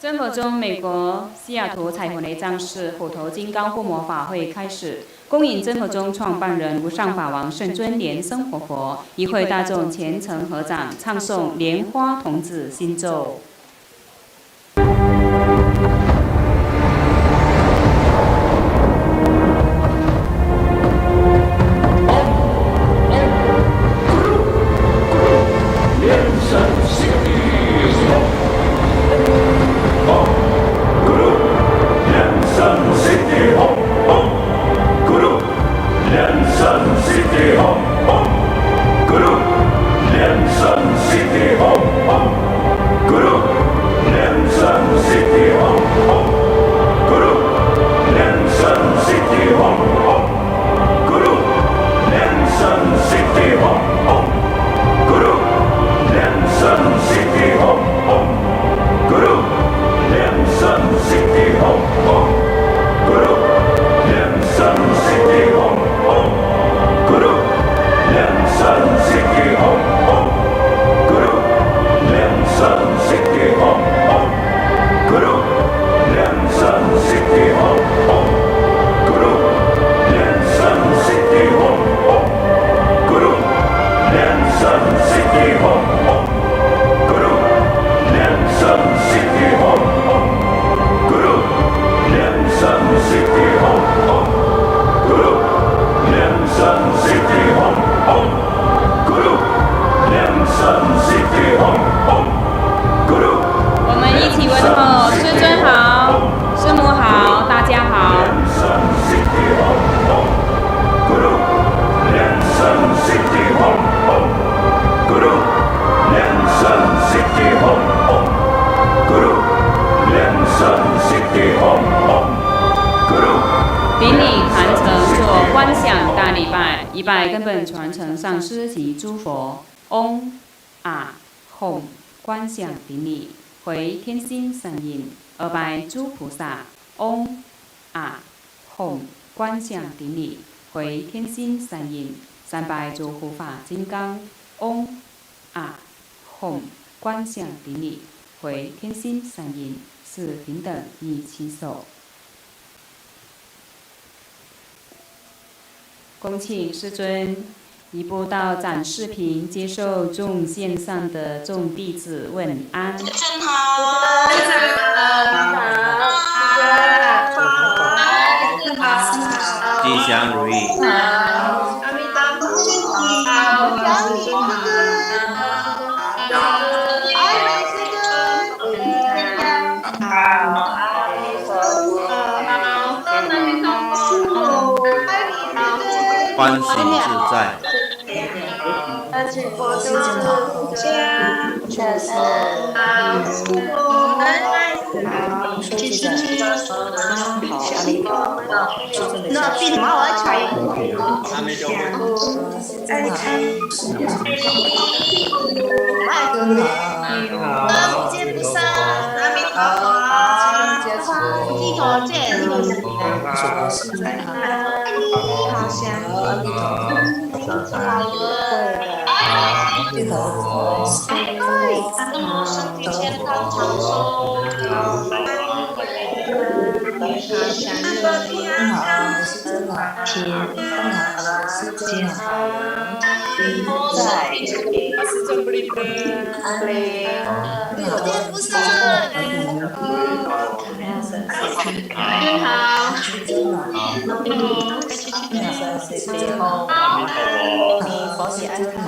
真佛中美国西雅图彩虹雷藏寺虎头金刚护摩法会开始，恭迎真佛中创办人无上法王圣尊莲生活佛，一会大众虔诚合掌，唱诵莲花童子心咒。一拜根本传承上师及诸佛，嗡啊吽观想顶礼，回天心三印。二拜诸菩萨，嗡啊吽观想顶礼，回天心三印。三拜诸护法金刚，嗡啊吽观想顶礼，回天心三印。四平等一起手。恭请师尊移步到展视频，接受众线上的众弟子问安。真好，吉祥如意。阿弥陀佛，欢喜自在，身体健康长寿，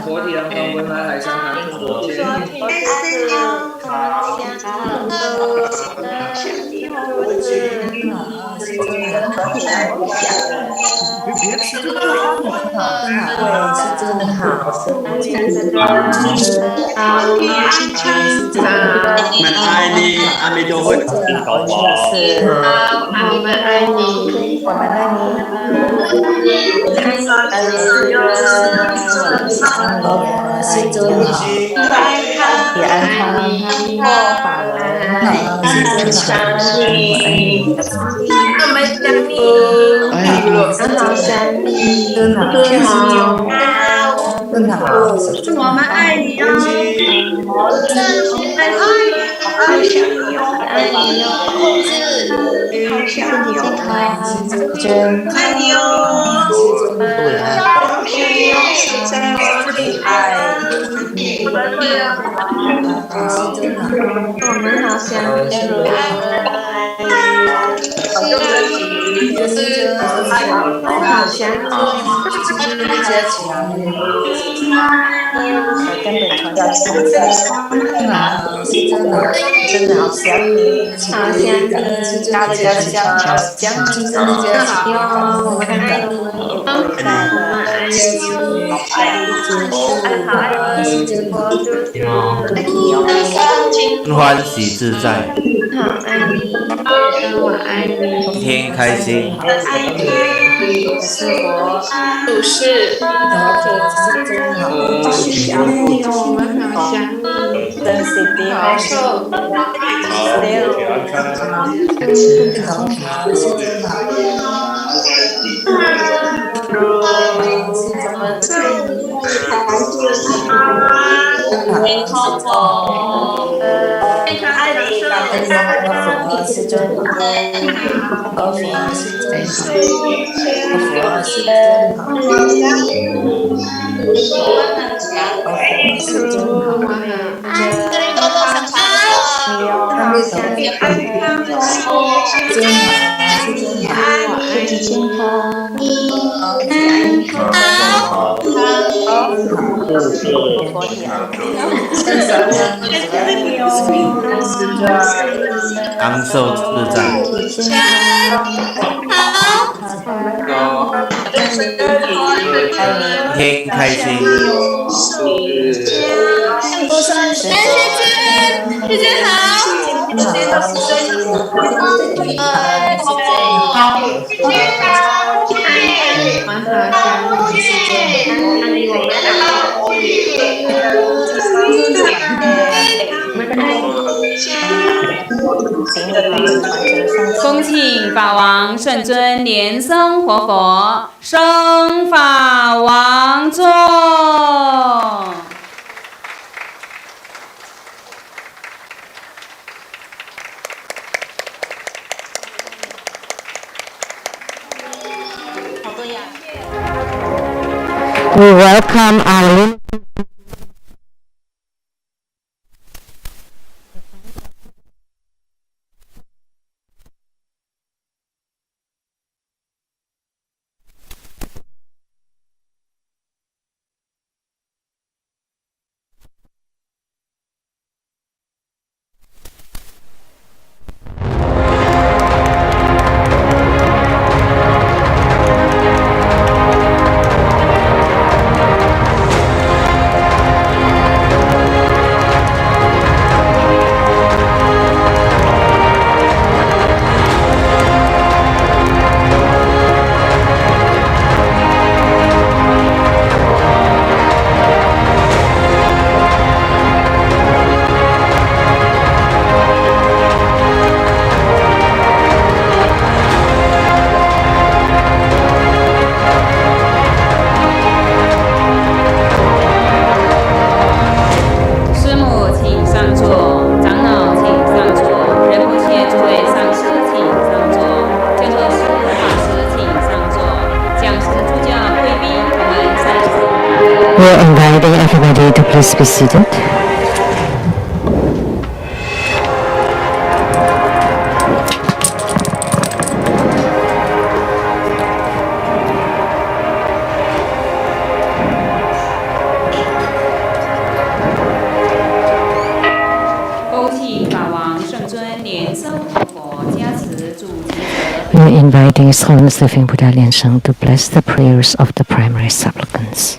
佛体安康，文来海香南无佛前。我们爱你，阿弥陀佛，宝宝。我们爱你，我们爱你。世尊好，也安康，法轮，世尊好，我们想你，很好想你，很好。正好，我们爱你哦，爱你，好想你哦，爱你哦，控制，好想你哦，爱你哦，对啊，好想你哦，在我的爱，对啊，我们好想你哦，好用身体，就是好想根本传承上师，真的好想你，好想你，大家想好想你，真的好哟，我们爱你，不会再我们爱你，好爱你，我就是爱你哦，欢喜自在，好爱你，我爱一你，天开心，爱你，是佛，不是，想你哦，我们好想你，真是的，好受，好，身体安康。你好我，非常爱你，佛是真好，佛是真好，佛是真好，佛是真好，健康，健康，佛体安长寿自在，一天开心，谢谢恭请法王圣尊莲生活佛升法王座。We welcome our师母请上座，长老请上座，仁波切诸位上师请上座，教授师法师请上座，讲师助教贵宾我们三十。We're inviting everybody to please be seated. We're inviting His Holiness Living Buddha Liansheng to bless the prayers of the primary supplicants.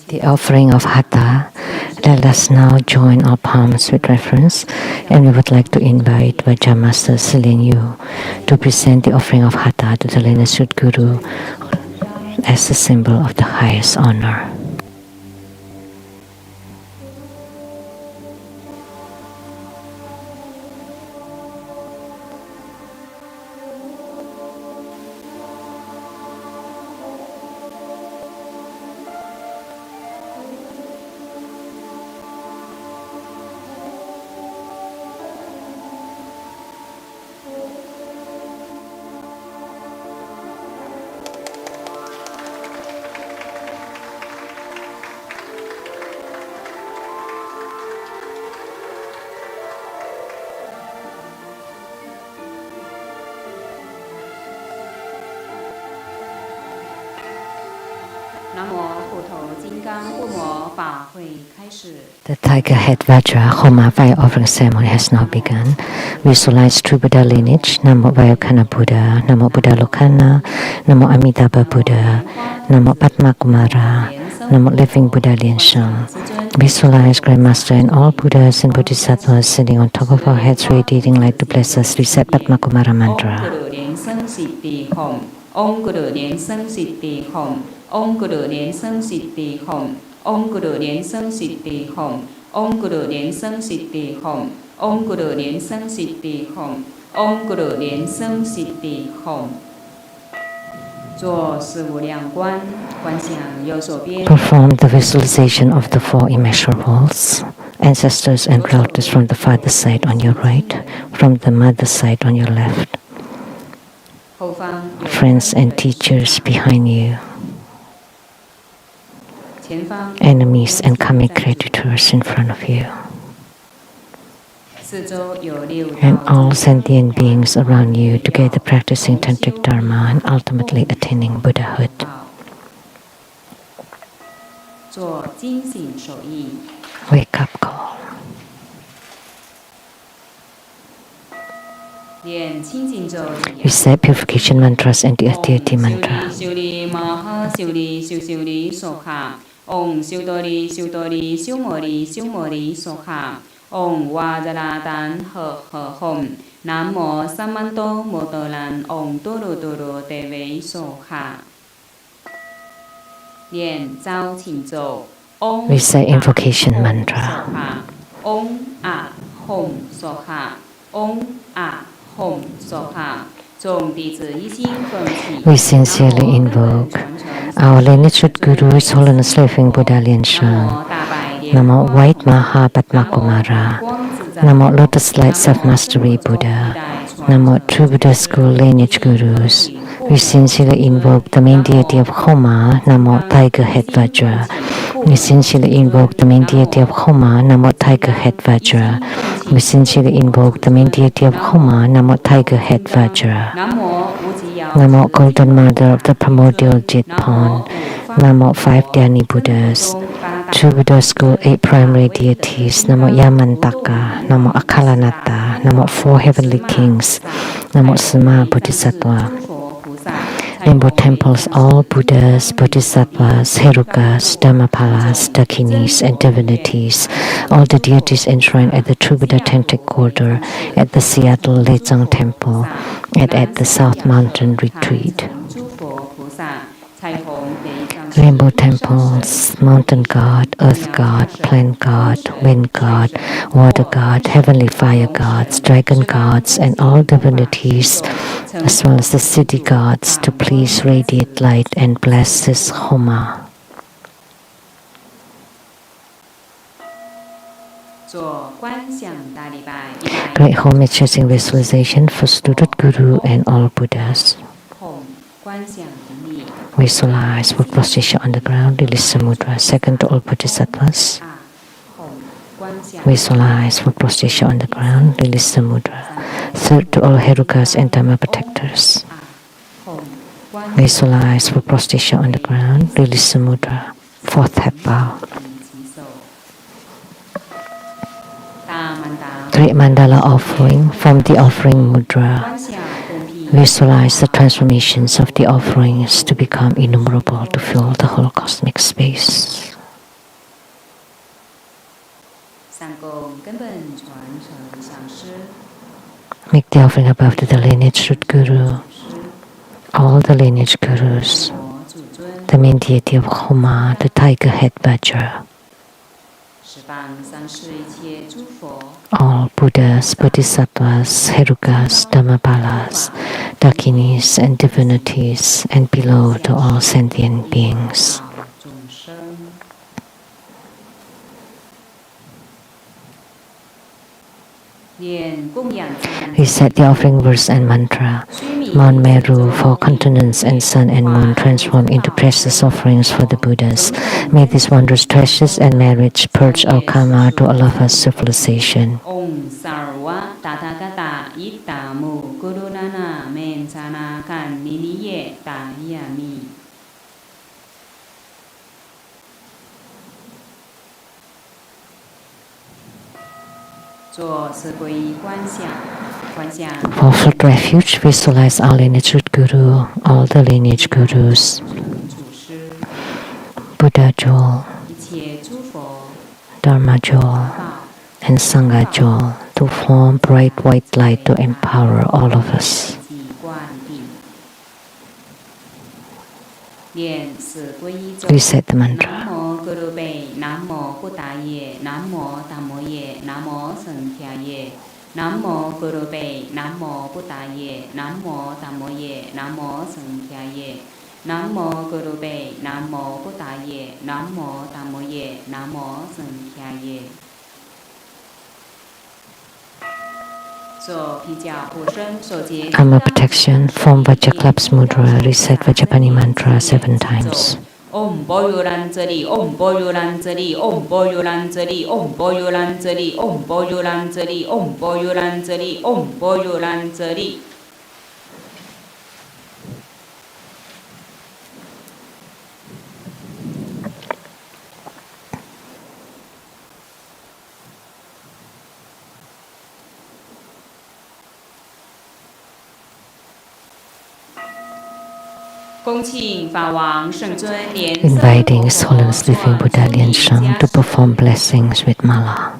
the offering of Hatha. Let us now join our palms with reverence, and we would like to invite Vajra Master Siling Yu to present the offering of Hatha to the lineage Guru as a symbol of the highest honor. The tiger head Vajra Homa fire offering ceremony has now begun. Visualize true Buddha lineage. Namo Vayokana Buddha, Namo Buddha Lokana, Namo Amitabha Buddha, Namo Padma Kumara, Namo Living Buddha Liansheng. Visualize Grandmaster and all Buddhas and Bodhisattvas sitting on top of our heads, radiating light to bless us. Recite Padma Kumara mantra. Om Guru Nian Seng Siddhi Hom. Om Guru Nian Seng Siddhi Hom. Om Guru Nian Seng Siddhi Hom. Om Guru Nian Seng Siddhi Hom. Om Guru Nian Seng Siddhi Hom. Om Guru Nian Seng Siddhi Hom. Perform the visualization of the four immeasurables, ancestors and relatives from the father's side on your right, from the mother's side on your left, friends and teachers behind you, enemies and karmic creditors in front of you, and all sentient beings around you, together practicing tantric dharma and ultimately attaining Buddhahood. Wake up call. Recite purification mantras and the deity mantra. Om Siudori Siudori Siumori Siumori Soha. Om Vajra Dan He He Hom. Namo Samanto Motolan Om Duru Duru Deve Soha. Lian Zhao Qing Zhou. Recite invocation mantra. Om A Hom Soha. Om A Hom Soha. We sincerely invoke our lineage Guru, His Holiness Living Buddha Liansheng. Namo White Maha Padma Kumara. Namo Lotus Light Self-Mastery Buddha. Namo True Buddha School Lineage Gurus. We sincerely invoke the main deity of Homa, Namo Tiger Head Vajra. We sincerely invoke the main deity of Homa, Namo Tiger Head Vajra. We sincerely invoke the main deity of Homa, Namo Tiger Head Vajra. Namo Golden Mother of the Primordial Jitpon. Namo 5 Dhyani Buddhas. True Buddha School 8 primary deities. Namo Yamantaka. Namo Akalanata. Namo 4 heavenly kings. Namo Sima Bodhisattva. Rainbow temples, all Buddhas, Bodhisattvas, Herukas, Dhammapalas, Dakinis, and divinities, all the deities enshrined at the True Buddha Tantric Order, at the Seattle Lechang Temple, and at the South Mountain Retreat. Rainbow temples, mountain god, earth god, plant god, wind god, water god, heavenly fire gods, dragon gods, and all divinities, as well as the city gods, to please radiate light and bless this Homa. Great homage using visualization for student Guru and all Buddhas. Visualize for prostration on the ground, release the mudra. Second to all Bodhisattvas. Visualize for prostration on the ground, release the mudra. Third to all Herukas and Dhamma protectors. Visualize for prostration on the ground, release the mudra. Fourth head bow. 3 mandala offering from the offering mudra. Visualize the transformations of the offerings to become innumerable to fill the whole cosmic space. Make the offering above to the lineage root guru, all the lineage gurus, the main deity of Homa, the tiger head Vajra, all Buddhas, Bodhisattvas, Herukas, Dhammapalas, Dakinis, and divinities, and below to all sentient beings. Recite the offering verse and mantra. Mount Meru for continents and sun and moon transform into precious offerings for the Buddhas. May these wondrous treasures and marriage purge our karma to all of us civilization. Om Sarva Tathagata Itamu Gurunana Menchana Kan Niniye Tahiyami. 做四皈依观想，观想。For flood refuge, visualize our lineage root guru, all the lineage gurus, Buddha jewel, Dharma jewel, and Sangha jewel to form bright white light to empower all of us. Reset the mantra. Namo Buddhaye, Namo Dhammoye, Namo Sankhyaye, Namo Gurupe, Namo Buddhaye, Namo Dhammoye, Namo Sankhyaye, Namo Gurupe, Namo Buddhaye, Namo Dhammoye, Namo Sankhyaye. Karma protection, form Vajraklap's mudra, recite Vajrapani mantra 7 times. Om Boyoranzari, Om Boyoranzari, Om Boyoranzari, Om Boyoranzari, Om Boyoranzari, Om Boyoranzari, Om Boyoranzari. Inviting His Holiness Living Buddha Lian Shang to perform blessings with mala.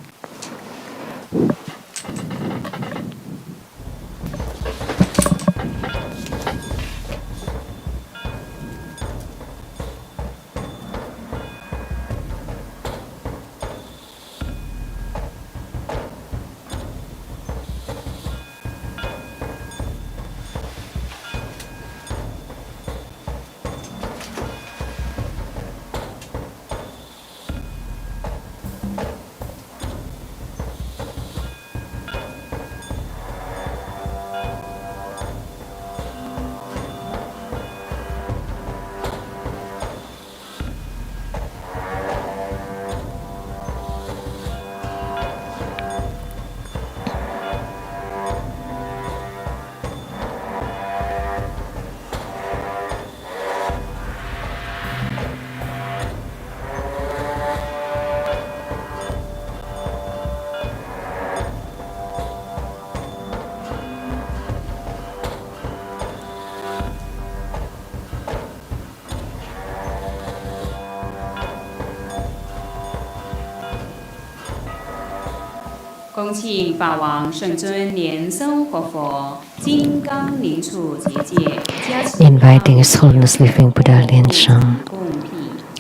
Inviting His Holiness Living Buddha Lian Shang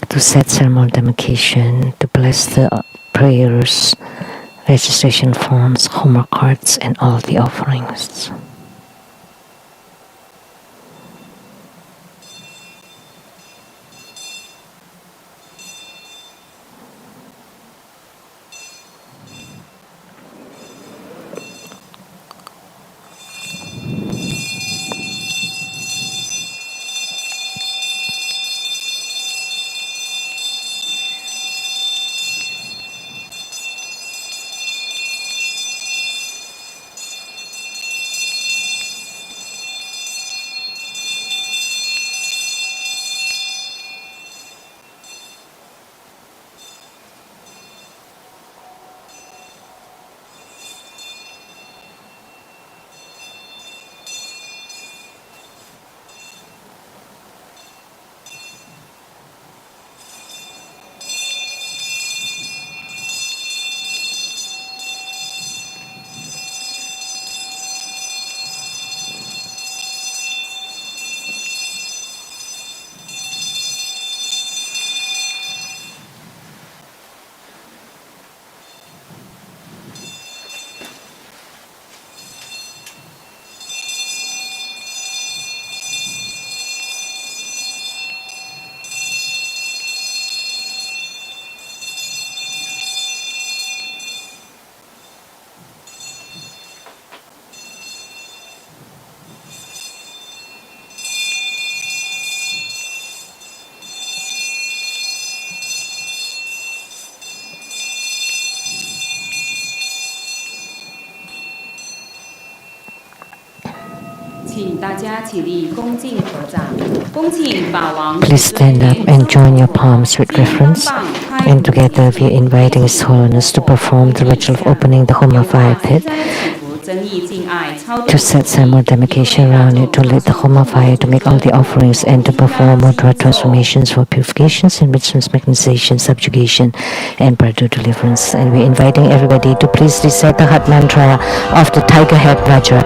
to set ceremonial demarcation, to bless the prayers, registration forms, homework cards, and all the offerings. 请大家起立，恭敬合掌。恭请法王。Please stand up and join your palms with reverence. And together we are inviting His Holiness to perform the ritual of opening the Homa fire pit, to set simultaneation around it, to lit the Homa fire, to make all the offerings, and to perform mudra transformations for purifications, enrichments, mechanization, subjugation, and Pradu deliverance. And we're inviting everybody to please recite the Hat Mantra of the Tiger Head Vajra.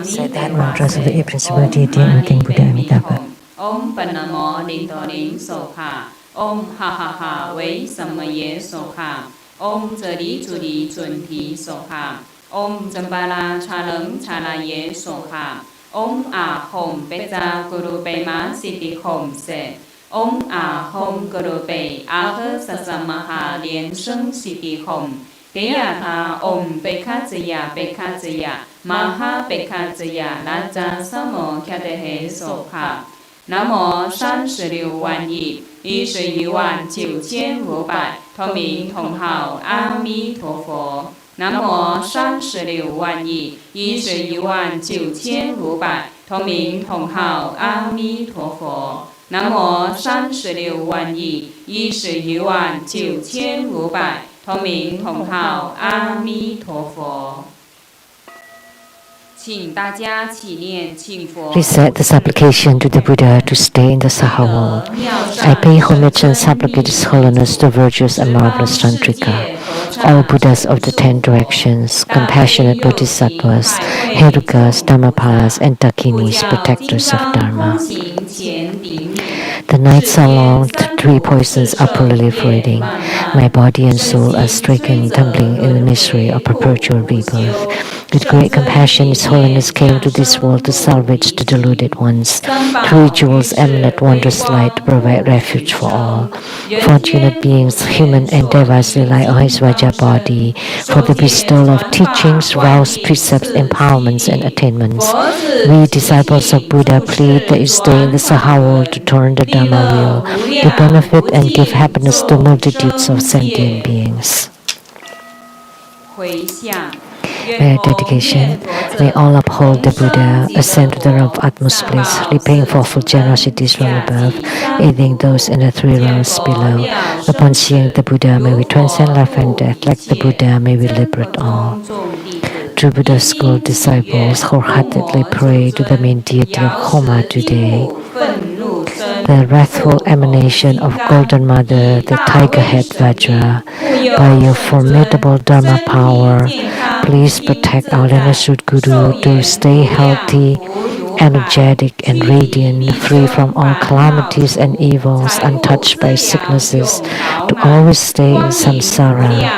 Say that mantras of the principle deity and within Buddha Amitabha. Om Panamo Lintoling Soka. Om Ha Ha Ha Wei Samaye Soka. Om Zeri Zuri Zunti Soka. Om Zambala Chaleng Chalaye Soka. Om A Hom Beza Guru Bema Siddhi Hom Se. Om A Hom Guru Be Aha Sasamaha Lien Sheng Siddhi Hom. Gayatha Om Bekazaya Bekazaya Maha Bekazaya Raja Samo Kyadehe Soka. 南无36万亿111万9500同名同号阿弥陀佛。南无36万亿111万9500同名同号阿弥陀佛。南无36万亿111万9500同名同号阿弥陀佛。 Recite the supplication to the Buddha to stay in the Saha world. I pay homage and supplicate His Holiness the virtuous and marvelous Tantrika, all Buddhas of the 10 directions, compassionate Bodhisattvas, Herukas, Dhammapalas, and Dakinis, protectors of Dharma. The nights are long, the 3 poisons are proliferating. My body and soul are stricken, tumbling in the misery of perpetual rebirth. With great compassion, His Holiness came to this world to salvage the deluded ones. 3 jewels emanate wondrous light to provide refuge for all. Fortunate beings, human and devas, rely on His Vajra body for the bestowal of teachings, vows, precepts, empowerments, and attainments. We, disciples of Buddha, plead that you stay in the Saha world to turn the Dharma wheel, to benefit and give happiness to multitudes of sentient beings. Prayer dedication. May all uphold the Buddha, ascend to the realm of utmost bliss, repaying fourfold generosities from above, aiding those in the 3 realms below. Upon seeing the Buddha, may we transcend life and death. Like the Buddha, may we liberate all. True Buddha school disciples wholeheartedly pray to the main deity of Homa today. The wrathful emanation of Golden Mother, the tiger head Vajra, by your formidable Dharma power, please protect our lineage Guru to stay healthy, energetic and radiant, free from all calamities and evils, untouched by sicknesses, to always stay in samsara.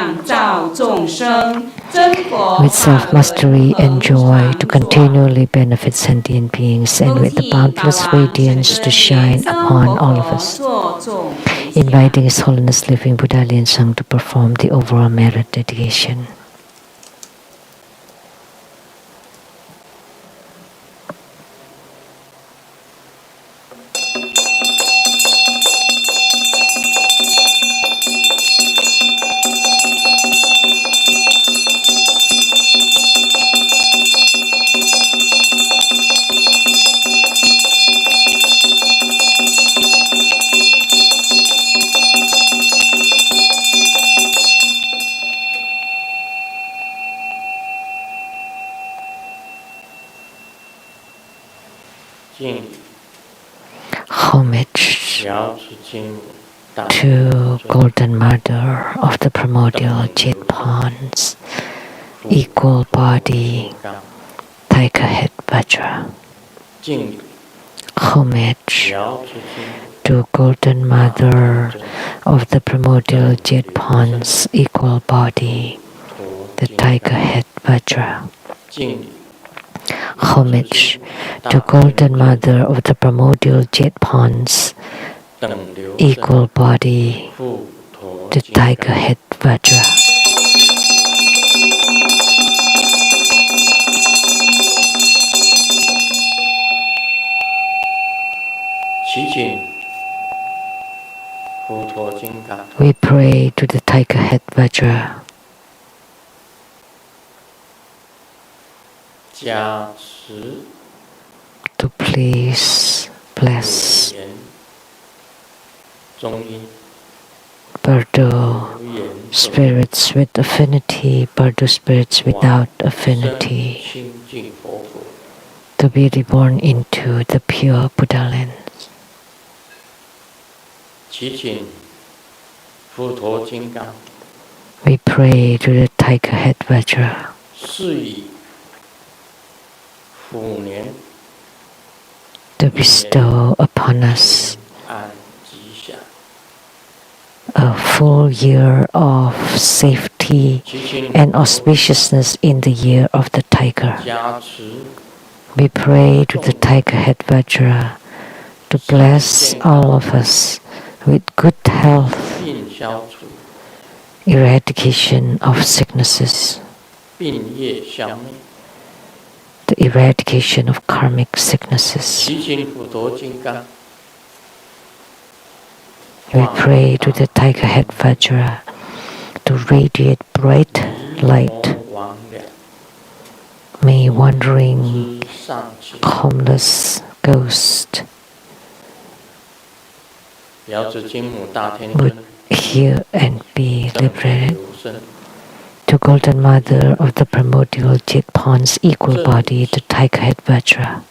With self-mastery and joy to continually benefit sentient beings, and with the boundless radiance to shine upon all of us. Inviting His Holiness Living Buddha Liensang to perform the overall merit dedication. Homage to Golden Mother of the primordial jade ponds, equal body, tiger head Vajra. Homage to Golden Mother of the primordial jade ponds, equal body, the tiger head Vajra. Homage to Golden Mother of the primordial jade ponds, equal body, the tiger head Vajra. We pray to the tiger head Vajra. To please bless Bardo spirits with affinity, Bardo spirits without affinity, to be reborn into the pure Buddha land. We pray to the tiger head Vajra. to bestow upon us a full year of safety and auspiciousness in the year of the tiger. We pray to the tiger head Vajra to bless all of us with good health, eradication of sicknesses, the eradication of karmic sicknesses. We pray to the tiger head Vajra to radiate bright light. May wandering, homeless ghost would hear and be liberated. To Golden Mother of the primordial Jet Pond's equal body, the tiger head Vajra,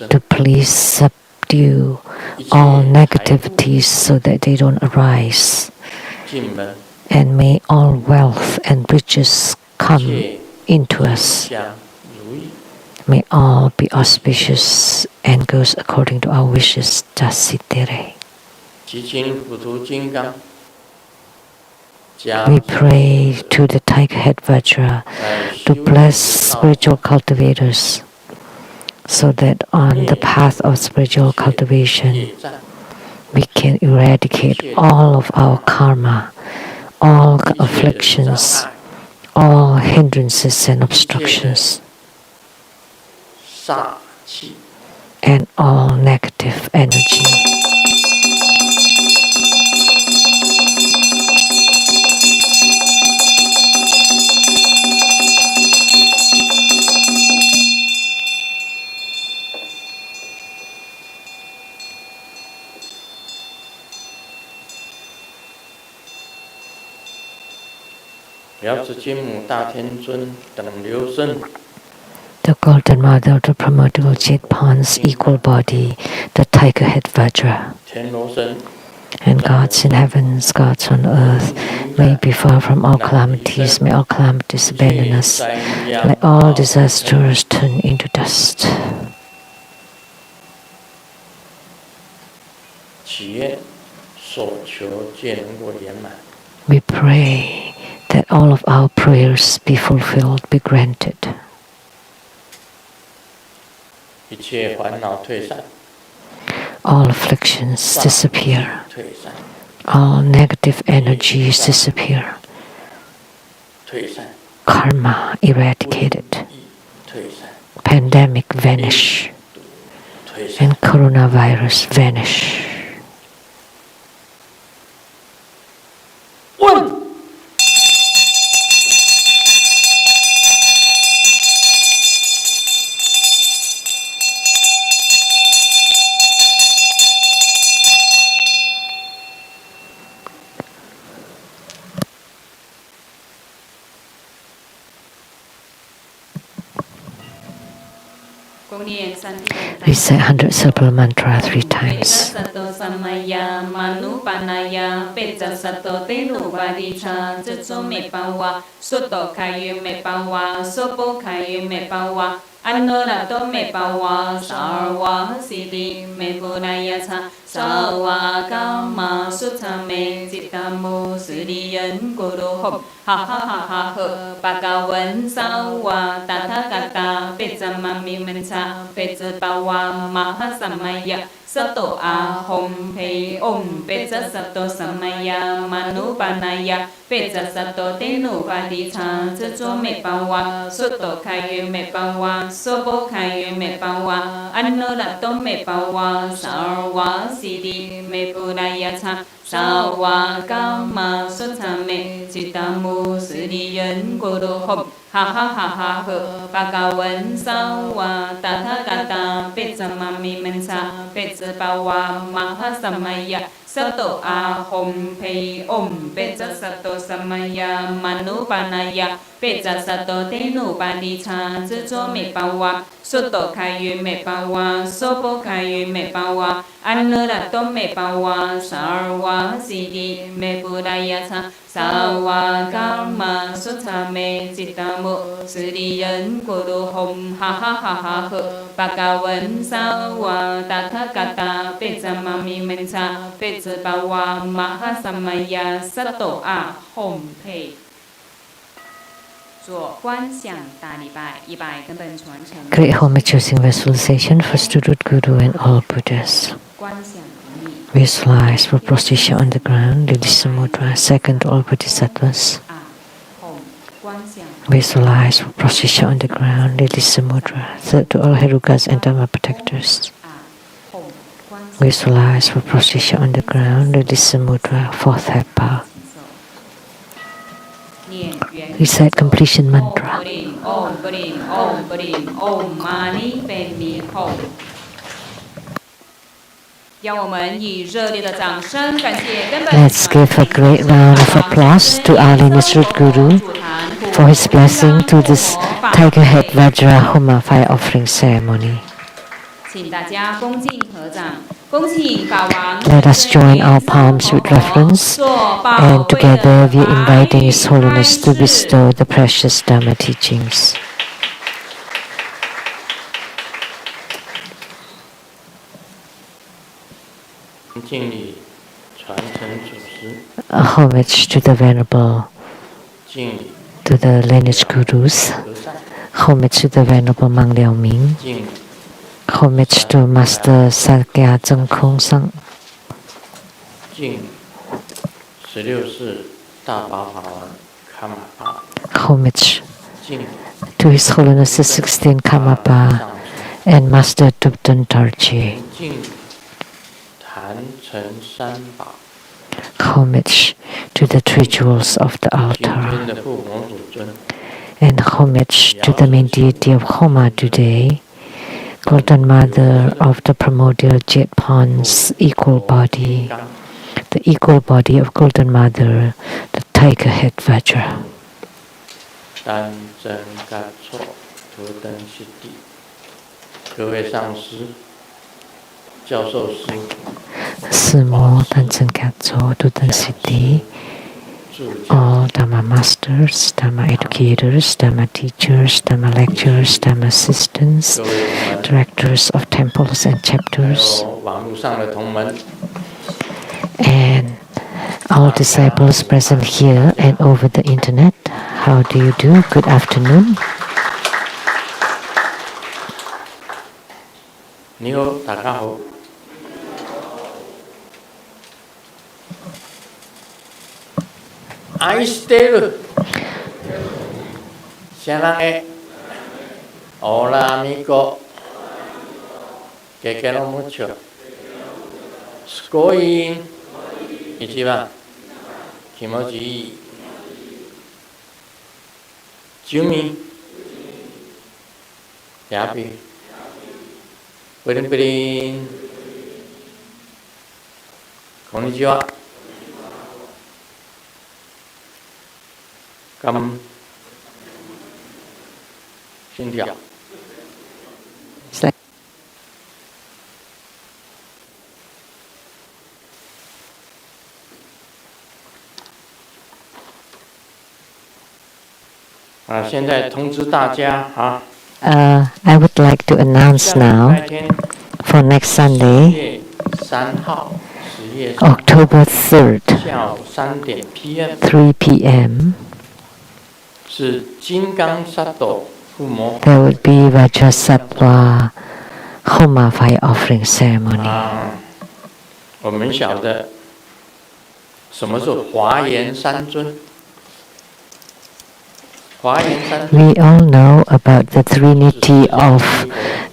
to please subdue all negativities so that they don't arise, and may all wealth and riches come into us. May all be auspicious and goes according to our wishes. Jasitere. We pray to the tiger head Vajra to bless spiritual cultivators so that on the path of spiritual cultivation we can eradicate all of our karma, all afflictions, all hindrances and obstructions, and all negative energy. The Golden Mother of the primordial Jet Pond's equal body, the tiger head Vajra, and gods in heavens, gods on earth, may be far from all calamities, may all calamities abandon us, let all disasters turn into dust. We pray that all of our prayers be fulfilled, be granted. All afflictions disappear. All negative energies disappear. Karma eradicated. Pandemic vanish. And coronavirus vanish. Recite 100 syllable mantra 3 times. Anurato me pawa sarwa siddhi me punayasa sarwa kama sutame cittamu suriyan guru hop ha ha ha ha ha bhagavan sawa tathagata pecamami mensa pecapawa mahasamaya sato ahom he om peca sato samaya manupanaya peca sato tenu padita ceco me pawa soto kayu me pawa sopo kayu me pawa anurato me pawa sarwa siddhi me punayasa sarwa kama sutame cittamu suriyan guru hop ha ha ha ha ha bhagavan sawa tathagata pecamami mensa pecapawa mahasamaya sato ahom he om peca sato samaya manupanaya peca sato tenu padita ceco me pawa soto kayu me pawa sopo kayu me pawa anurato me pawa sarwa siddhi me punayasa Sawa Karma Sutame Citamu Suriyan Guru Hom Ha Ha Ha Ha Bhagavan Sawa Tathagata Pecamami Mensa Pecbawa Mahasamaya Sato A Hom Pei 做观想大礼拜100根本传承 Great homage using visualization for student Guru and all Buddhas. 观想比例 Visualize for prostitution on the ground, release the mudra, second to all Bodhisattvas. 啊 Hom 观想 Visualize for prostitution on the ground, release the mudra, third to all Herukas and Dharma protectors. 啊 Hom 观想 Visualize for prostitution on the ground, release the mudra, fourth head bow. 念圆 Recite completion mantra. Om Brim Om Brim Om Mani Padme Hum 让我们以热烈的掌声感谢根本 Let's give a great round of applause to our lineage root Guru for his blessing to this Tiger Head Vajra Homa fire offering ceremony. 请大家恭敬合掌，恭请法王 Let us join our palms with reverence, and together we are inviting His Holiness to bestow the precious Dharma teachings. A homage to the Venerable, to the lineage Gurus, homage to the Venerable Mang Liao Ming, homage to Master Sakya Zeng Kong Sang, homage to His Holiness the 16th Karmapa and Master Tupten Tarji, homage to the three jewels of the altar, and homage to the main deity of Homa today, Golden Mother of the primordial Jet Pond's equal body, the equal body of Golden Mother, the Tiger Head Vajra. Sumo Tansen Katso Tutan Siddhi, all Dharma masters, Dharma educators, Dharma teachers, Dharma lecturers, Dharma assistants, directors of temples and chapters, and all disciples present here and over the internet. How do you do? Good afternoon. 你好，大家好。愛してる。サラエ、オラミコ、ケケロムチョ、スコイン、一番気持ちいい。住民、ヤピー。プリンプリン。こんにちは。Come. 心跳。现在通知大家啊。I would like to announce now for next Sunday, October 3rd, 3 p.m. there would be Vajra Sutra Homa fire offering ceremony. 我们晓得什么是华严三尊。We all know about the trinity of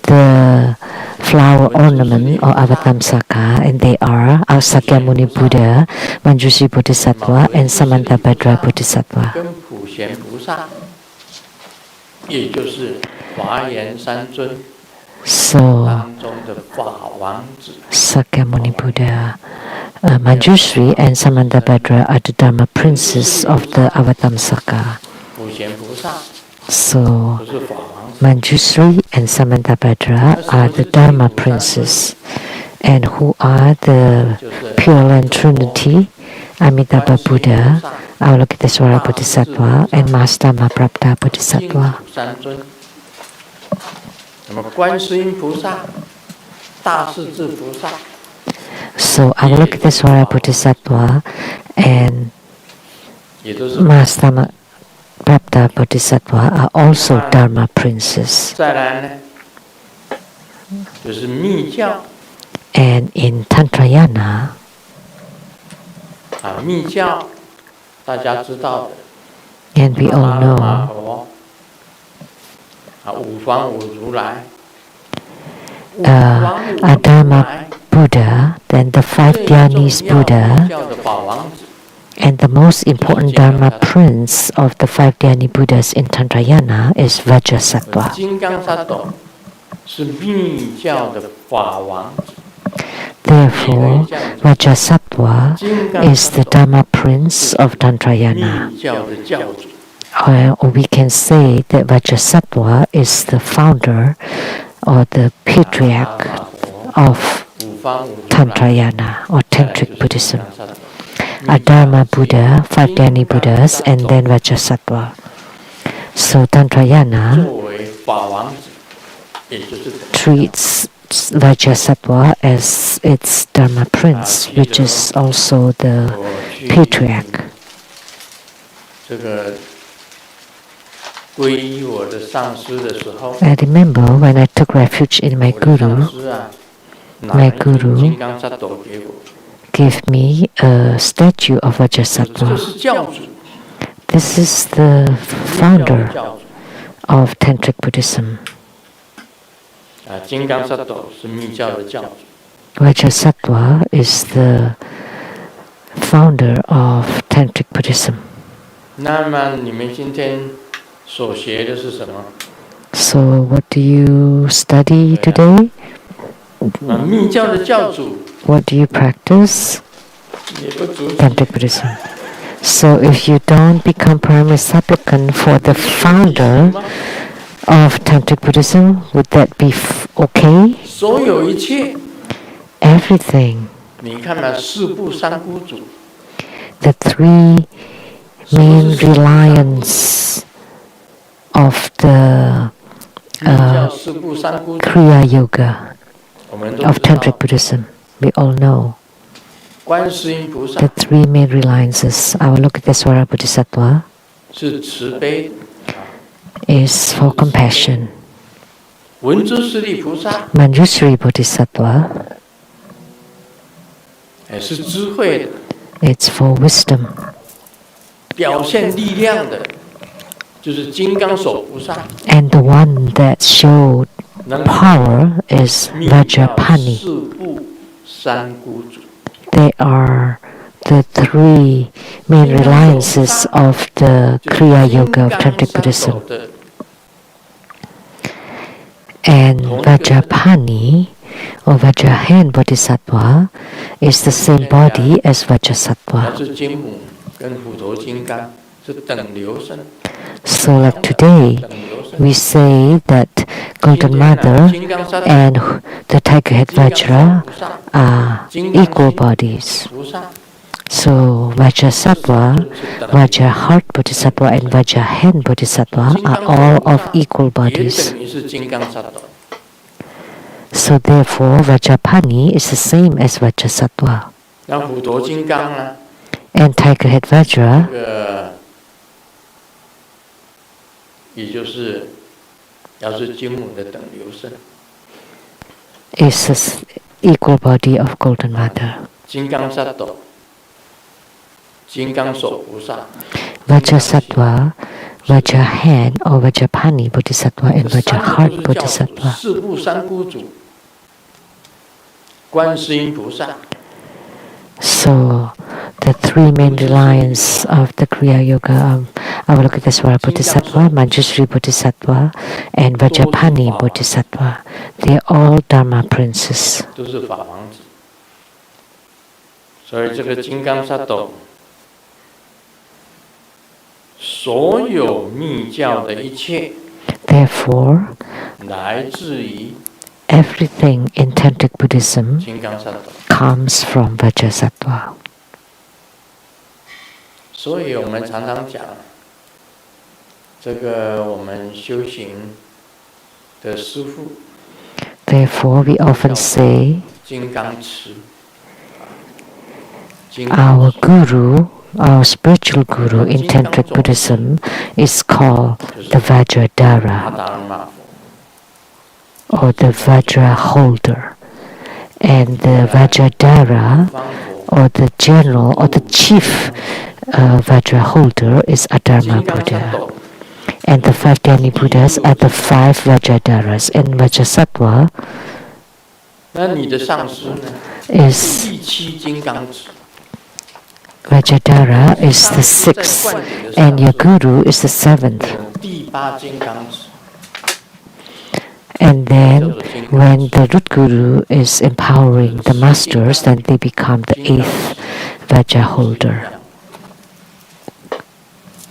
the flower ornament or Avatamsaka, and they are our Sakyamuni Buddha, Manjushri Bodhisattva, and Samantabhadra Bodhisattva. So, Sakyamuni Buddha, Manjushri, and Samantabhadra are the Dharma princes of the Avatamsaka. So, Manjushri and Samantabhadra are the Dharma princes, and who are the Pure Land Trinity, Amitabha Buddha, Avalokitesvara Bodhisattva and Mahastama Prapta Bodhisattva. So Avalokitesvara Bodhisattva and Mahastama Prapta Bodhisattva are also Dharma princes. And in Tantrayana, and we all know a Dharma Buddha, then the 5 Dhyanis Buddha, and the most important Dharma prince of the 5 Dhyani Buddhas in Tantrayana is Vajra Sutra. Therefore, Vajra Sutra is the Dharma prince of Tantrayana. Or we can say that Vajra Sutra is the founder or the patriarch of Tantrayana or Tantric Buddhism. A Dharma Buddha, 5 Dhyani Buddhas, and then Vajra Sutra. So Tantrayana treats Vajra Sutra as its Dharma prince, which is also the patriarch. I remember when I took refuge in my Guru gave me a statue of Vajra Sutra. This is the founder of Tantric Buddhism. Vajra Sutra is the founder of Tantric Buddhism. So what do you study today? What do you practice? Tantric Buddhism. So if you don't become primary supplicant for the founder of Tantric Buddhism, would that be okay? Everything. The 3 main reliance of the Kriya Yoga of Tantric Buddhism, we all know. The 3 main reliances. Avalokitesvara Bodhisattva is for compassion. Manjushri Bodhisattva, it's for wisdom. And the one that showed power is Vajrapani. They are the 3 main reliances of the Kriya Yoga of Tantric Buddhism. And Vajrapani or Vajrahan Bodhisattva is the same body as Vajrasattva. So like today, we say that Golden Mother and the Tiger Head Vajra are equal bodies. So Vajrasattva, Vajra Heart Bodhisattva and Vajra Hand Bodhisattva are all of equal bodies. So therefore Vajrapani is the same as Vajrasattva. And Tiger Head Vajra is the equal body of Golden Mother. Vajrasattva, Vajrahan or Vajrapani Bodhisattva and Vajra Heart Bodhisattva. So the 3 main reliance of the Kriya Yoga of Avalokitesvara Bodhisattva, Manjushri Bodhisattva and Vajrapani Bodhisattva, they are all Dharma princes. Therefore, everything in Tantric Buddhism comes from Vajrasattva. 所以我们常常讲，这个我们修行的师父。Therefore, we often say, 金刚持。our guru, our spiritual guru in Tantric Buddhism is called the Vajradhara, or the Vajra holder. And the Vajradhara, or the general, or the chief Vajra holder is Adharma Buddha. And the 5 Dhyani Buddhas are the 5 Vajradharas. And Vajrasattva is Vajradhara is the 6th, and your guru is the 7th. And then, when the root guru is empowering the masters, then they become the 8th Vajra holder.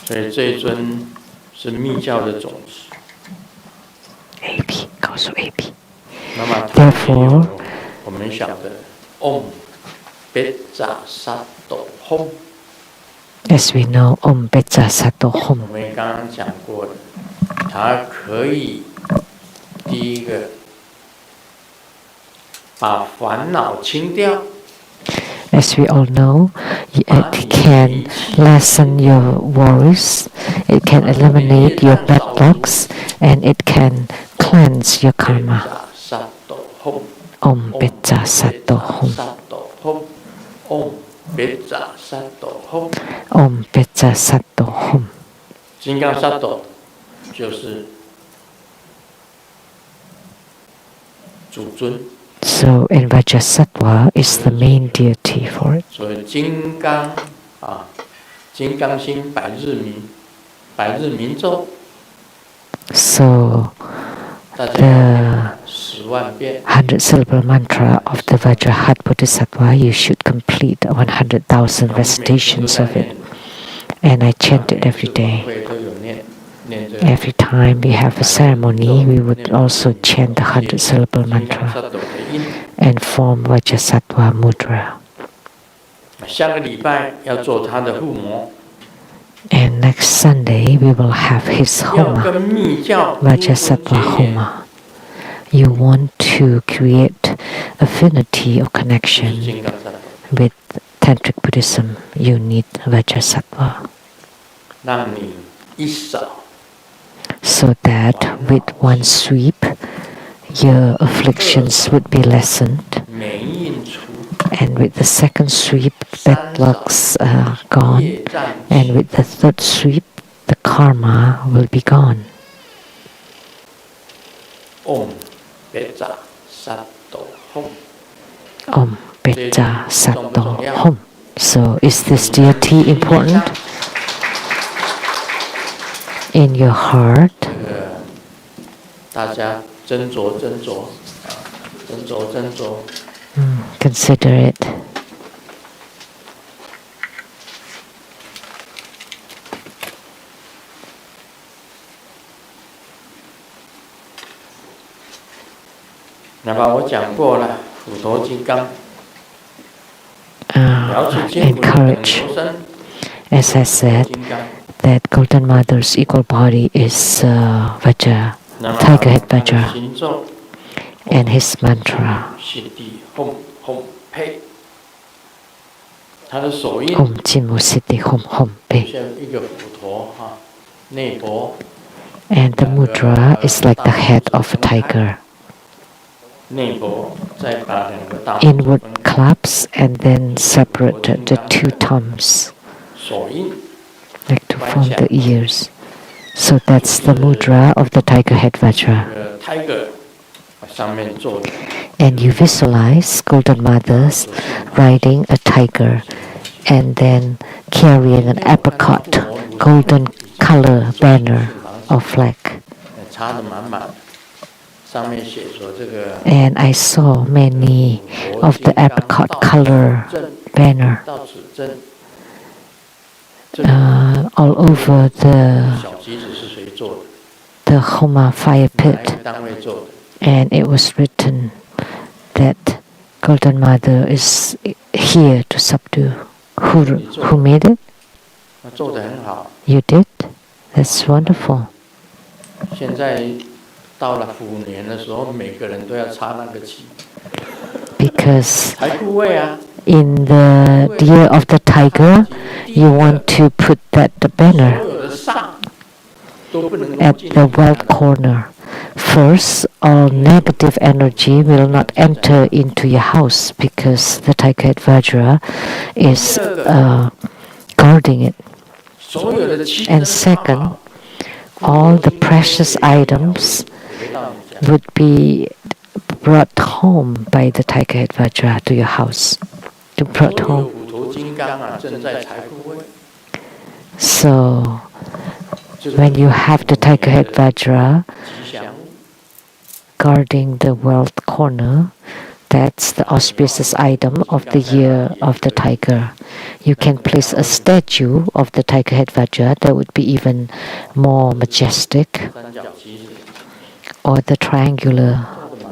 所以这一尊是密教的种子。AP 告诉 AP。那么 Therefore, 我们晓得 Om Vajra Sutra Hom。As we know, Om Vajra Sutra Hom. 我们刚刚讲过了，它可以第一个把烦恼清掉。As we all know, it can lessen your worries, it can eliminate your bad lucks, and it can cleanse your karma. Om Vajra Sutra Hom. Om Vajra Sutra Hom. Om Vajra Sutra Hom. 金刚萨埵就是主尊。So, in Vajrasattva is the main deity for it. 所以金刚金刚心百日明咒。So, the 100 syllable mantra of the Vajrahat Bodhisattva, you should complete 100,000 recitations of it. And I chant it every day. Every time we have a ceremony, we would also chant the 100 syllable mantra and form Vajrasattva mudra. 下个礼拜要做他的护摩。And next Sunday we will have his Homa, Vajrasattva Homa. You want to create affinity or connection with Tantric Buddhism, you need Vajrasattva. 让你一扫。So that with one sweep, your afflictions would be lessened. And with the second sweep, bad lucks are gone. And with the third sweep, the karma will be gone. Om Vajra Sutra Hom. Om Vajra Sutra Hom. So is this deity important? In your heart, 大家斟酌斟酌，斟酌斟酌。consider it. 那么我讲过了，斧头金刚。Encourage, as I said, that Golden Mother's equal body is Vajra, tiger head Vajra, and his mantra. Om Jin Siddhi Hom Hom Pe. And the mudra is like the head of a tiger. Inward claps and then separate the 2 thumbs, like to form the ears. So that's the mudra of the tiger head Vajra. And you visualize Golden Mothers riding a tiger and then carrying an apricot, golden color banner or flag. And I saw many of the apricot color banner all over the Homa fire pit. And it was written that Golden Mother is here to subdue. Who made it? You did? That's wonderful. 现在到了虎年的时候，每个人都要插那个旗。Because 财库位啊， in the year of the tiger, you want to put that banner 所有的煞都不能够 at 进 the 入它 wealth 的 corner. First, all negative energy will not enter into your house because the tiger head Vajra is guarding it. 所有的气 And second, all the precious items would be brought home by the tiger head Vajra to your house. To 所 brought 有 home. 虎头金刚啊，正在财库位。 So, when you have the tiger head Vajra 吉祥物 guarding the wealth corner, that's the auspicious item of the year of the tiger. You can place a statue of the tiger head Vajra that would be even more majestic, 三角旗 or the triangular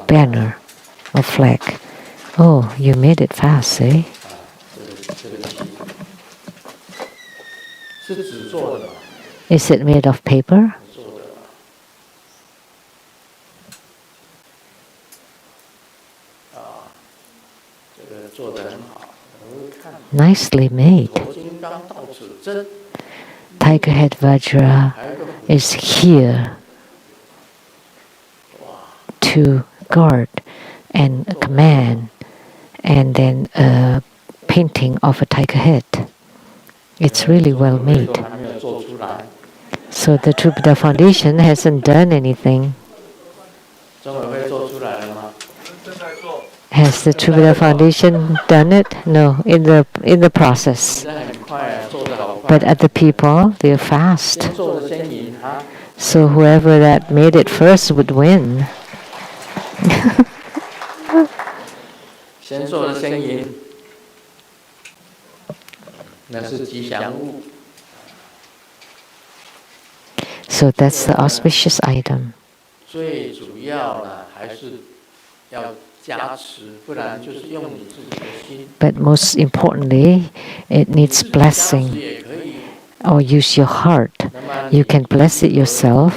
banner or flag. Oh, you made it fast, eh? 这个旗是纸做的嘛？ Is it made of paper? 做的啊，这个做得很好，我看 Nicely made. 虎头金刚到此真， Tiger head Vajra 还有个虎 is here to guard and command, and then a painting of a tiger head. It's really well 都 made. 还没有做出来。 So the True Buddha Foundation hasn't done anything. 中委会做出来了吗？ Has the True Buddha Foundation done it? No, in the process. 现在很快啊，做得好快。 But other people, they're fast. 先做的先赢啊！ So whoever that made it first would win. 先做的先赢，那是吉祥物。 So that's the auspicious item. 最主要呢，还是要加持，不然就是用你自己的心。 But most importantly, it needs 加持 blessing. 也可以。 Or use your heart. 那么 You can bless it yourself,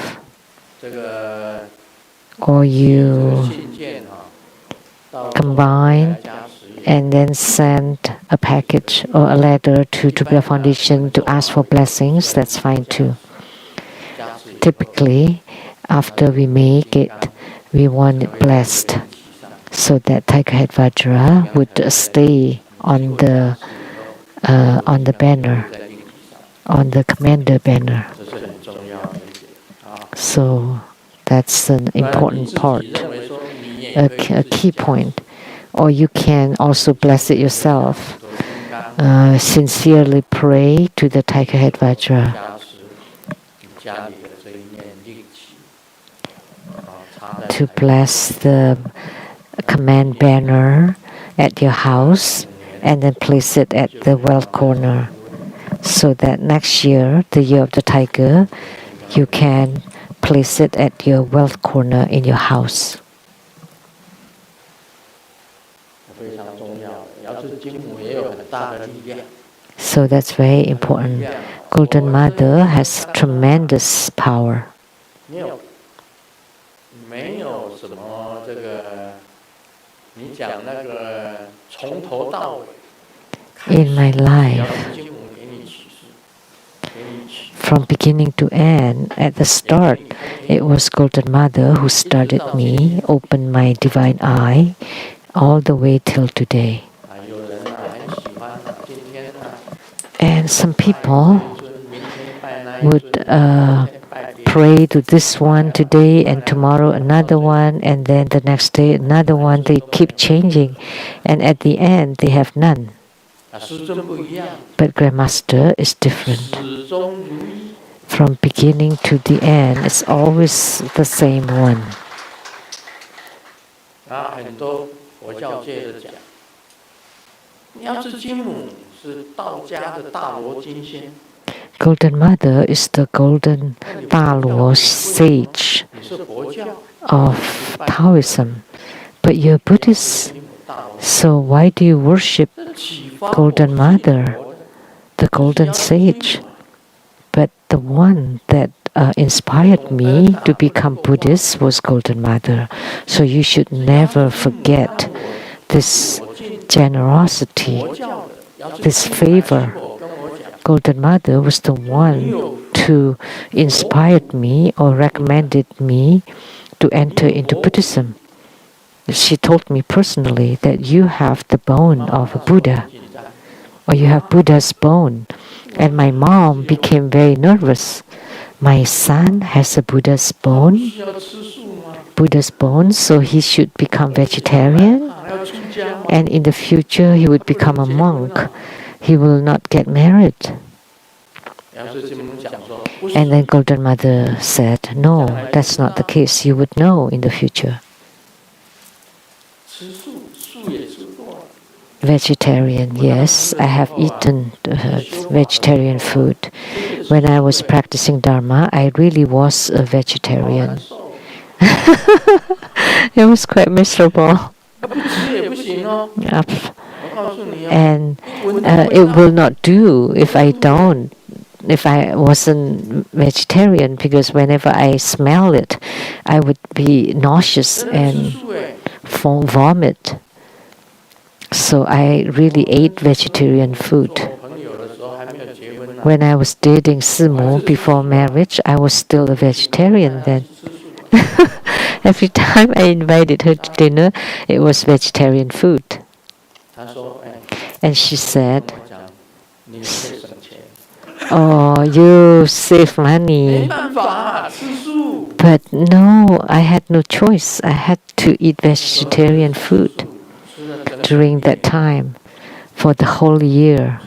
这个 or you 信件哈，到 combine 加持也 and then send a package or a letter to Buddha Foundation to ask for blessings. That's fine too. 加持也 Typically, after we make it, we want it blessed so that Tiger Head Vajra would stay on the banner, 在定体上， on the commander banner. 这是很重要的一点啊。 So that's an 不然你 important 自己 part, 认为说你也 a 可以 a 自 key 己加 point. Or you can also bless it yourself. 持虎头金刚 Sincerely pray to the Tiger Head Vajra 加持你家里的这一面令旗，啊，插在 to 台 bless the command banner at your house and then place it at the well corner so that next year, the year of the tiger, you can place it at your wealth corner in your house. 非常重要的。要是金母也有很大的力量， So that's very important. Golden Mother has tremendous power. 没有什么这个，你讲那个从头到尾。 In my 要 life, 是金母给你启示，给你启示。 from beginning to end, at the start, it was Golden Mother who started me, opened my divine eye, all the way till today. 啊，有人啊很喜欢啊，今天啊 And some 拜 people 这一尊，明天拜那一 would 尊，后天拜别 pray to this one today and tomorrow another one and then the next day another one. They keep changing and at the end they have none. 啊，师尊不一样， But Grandmaster is different. 始终如一。 From beginning to the end, it's always the same one. 啊，很多佛教界的讲，你要是金母是道家的大罗金仙， Golden Mother is the golden Daluo sage 你是佛教， of Taoism, but you're Buddhist. 金母大罗， So why do you worship 这启发 Golden 我是 Mother, 佛的 the golden sage? the one that inspired me to become Buddhist was Golden Mother. So you should never forget this generosity, this favor. Golden Mother was the one who inspired me or recommended me to enter into Buddhism. She told me personally that you have the bone of a Buddha, or you have Buddha's bone. And my mom became very nervous. My son has a Buddha's bone, so he should become vegetarian. And in the future, he would become a monk. He will not get married. And then Golden Mother said, no, that's not the case. You would know in the future. Vegetarian, yes, I have eaten vegetarian food. When I was practicing Dharma, I really was a vegetarian. It was quite miserable. And it will not do if I wasn't vegetarian, because whenever I smell it, I would be nauseous and vomit. So I really ate vegetarian food. When I was dating Simu before marriage, I was still a vegetarian then. Every time I invited her to dinner, it was vegetarian food. And she said, oh, you save money. But no, I had no choice. I had to eat vegetarian food during that time for the whole year.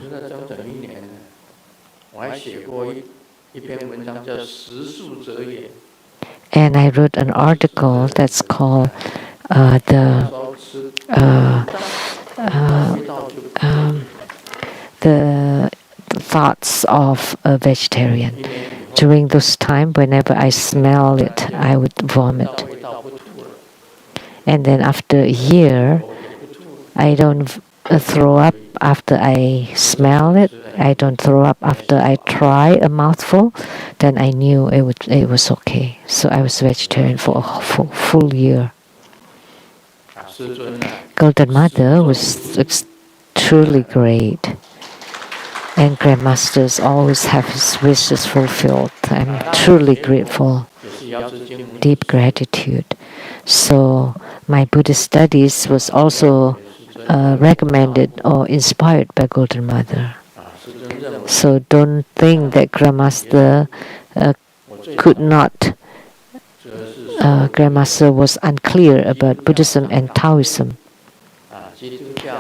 And I wrote an article that's called the thoughts of a vegetarian. During those times, whenever I smell it, I would vomit. And then after a year, I don't throw up after I smell it. I don't throw up after I try a mouthful. Then I knew it was okay. So I was vegetarian for a full year. Golden Mother was truly great. And Grandmasters always have his wishes fulfilled. I'm truly grateful. Deep gratitude. So my Buddhist studies was also recommended or inspired by Golden Mother. So don't think that Grandmaster could not. Grandmaster was unclear about Buddhism and Taoism.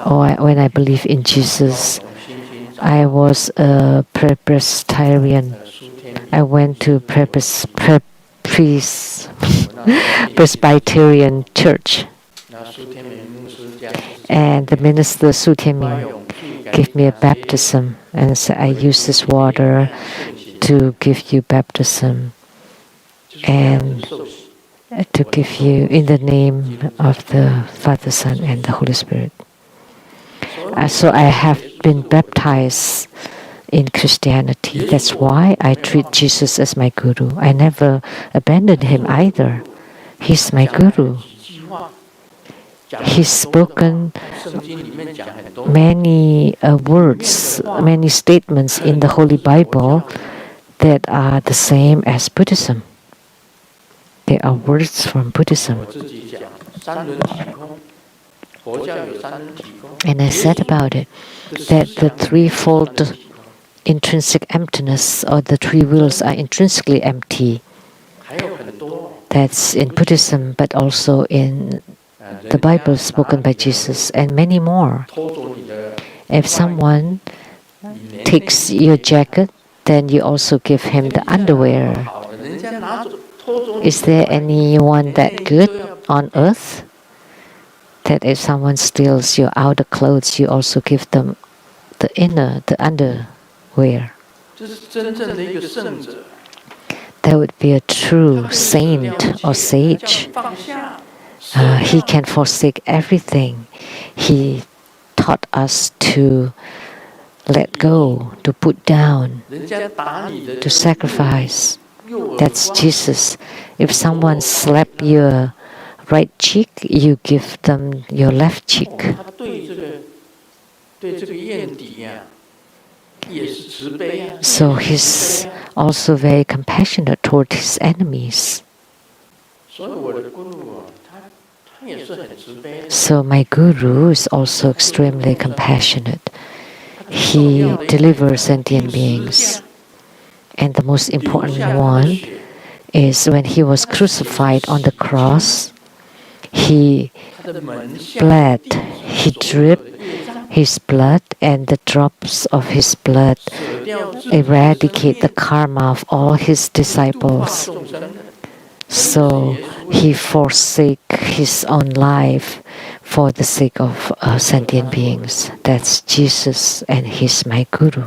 Or when I believe in Jesus, I was a Presbyterian. I went to Presbyterian church. And the minister Su Tianming gave me a baptism and said, I use this water to give you baptism and to give you in the name of the Father, Son, and the Holy Spirit. So I have been baptized in Christianity. That's why I treat Jesus as my guru. I never abandoned him either. He's my guru. He's spoken many words, many statements in the Holy Bible that are the same as Buddhism. They are words from Buddhism. And I said about it that the threefold intrinsic emptiness, or the three wills, are intrinsically empty. That's in Buddhism, but also in the Bible spoken by Jesus, and many more. If someone takes your jacket, then you also give him the underwear. Is there anyone that good on earth that if someone steals your outer clothes, you also give them the underwear? That would be a true saint or sage. He can forsake everything. He taught us to let go, to put down, to sacrifice. That's Jesus. If someone slaps your right cheek, you give them your left cheek. So he's also very compassionate toward his enemies. So my guru is also extremely compassionate. He delivers sentient beings. And the most important one is when he was crucified on the cross, he bled, he dripped his blood, and the drops of his blood eradicate the karma of all his disciples. So he forsake his own life for the sake of sentient beings. That's Jesus, and he's my guru.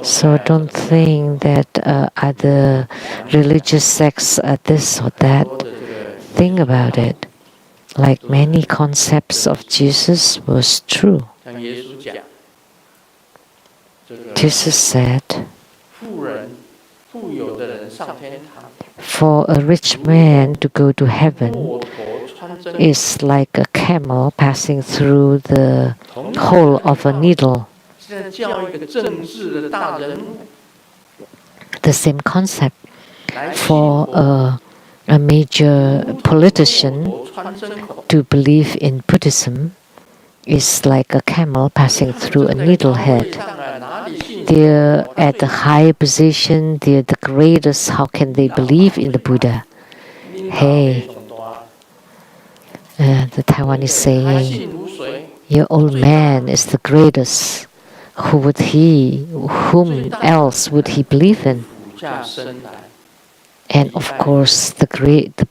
So don't think that other religious sects are this or that. Think about it. Like many concepts of Jesus was true. Jesus said, for a rich man to go to heaven is like a camel passing through the hole of a needle. The same concept for a major politician to believe in Buddhism is like a camel passing through a needlehead. They're at the high position, they're the greatest. How can they believe in the Buddha? Hey, the Taiwanese saying, your old man is the greatest. Whom else would he believe in? And of course, the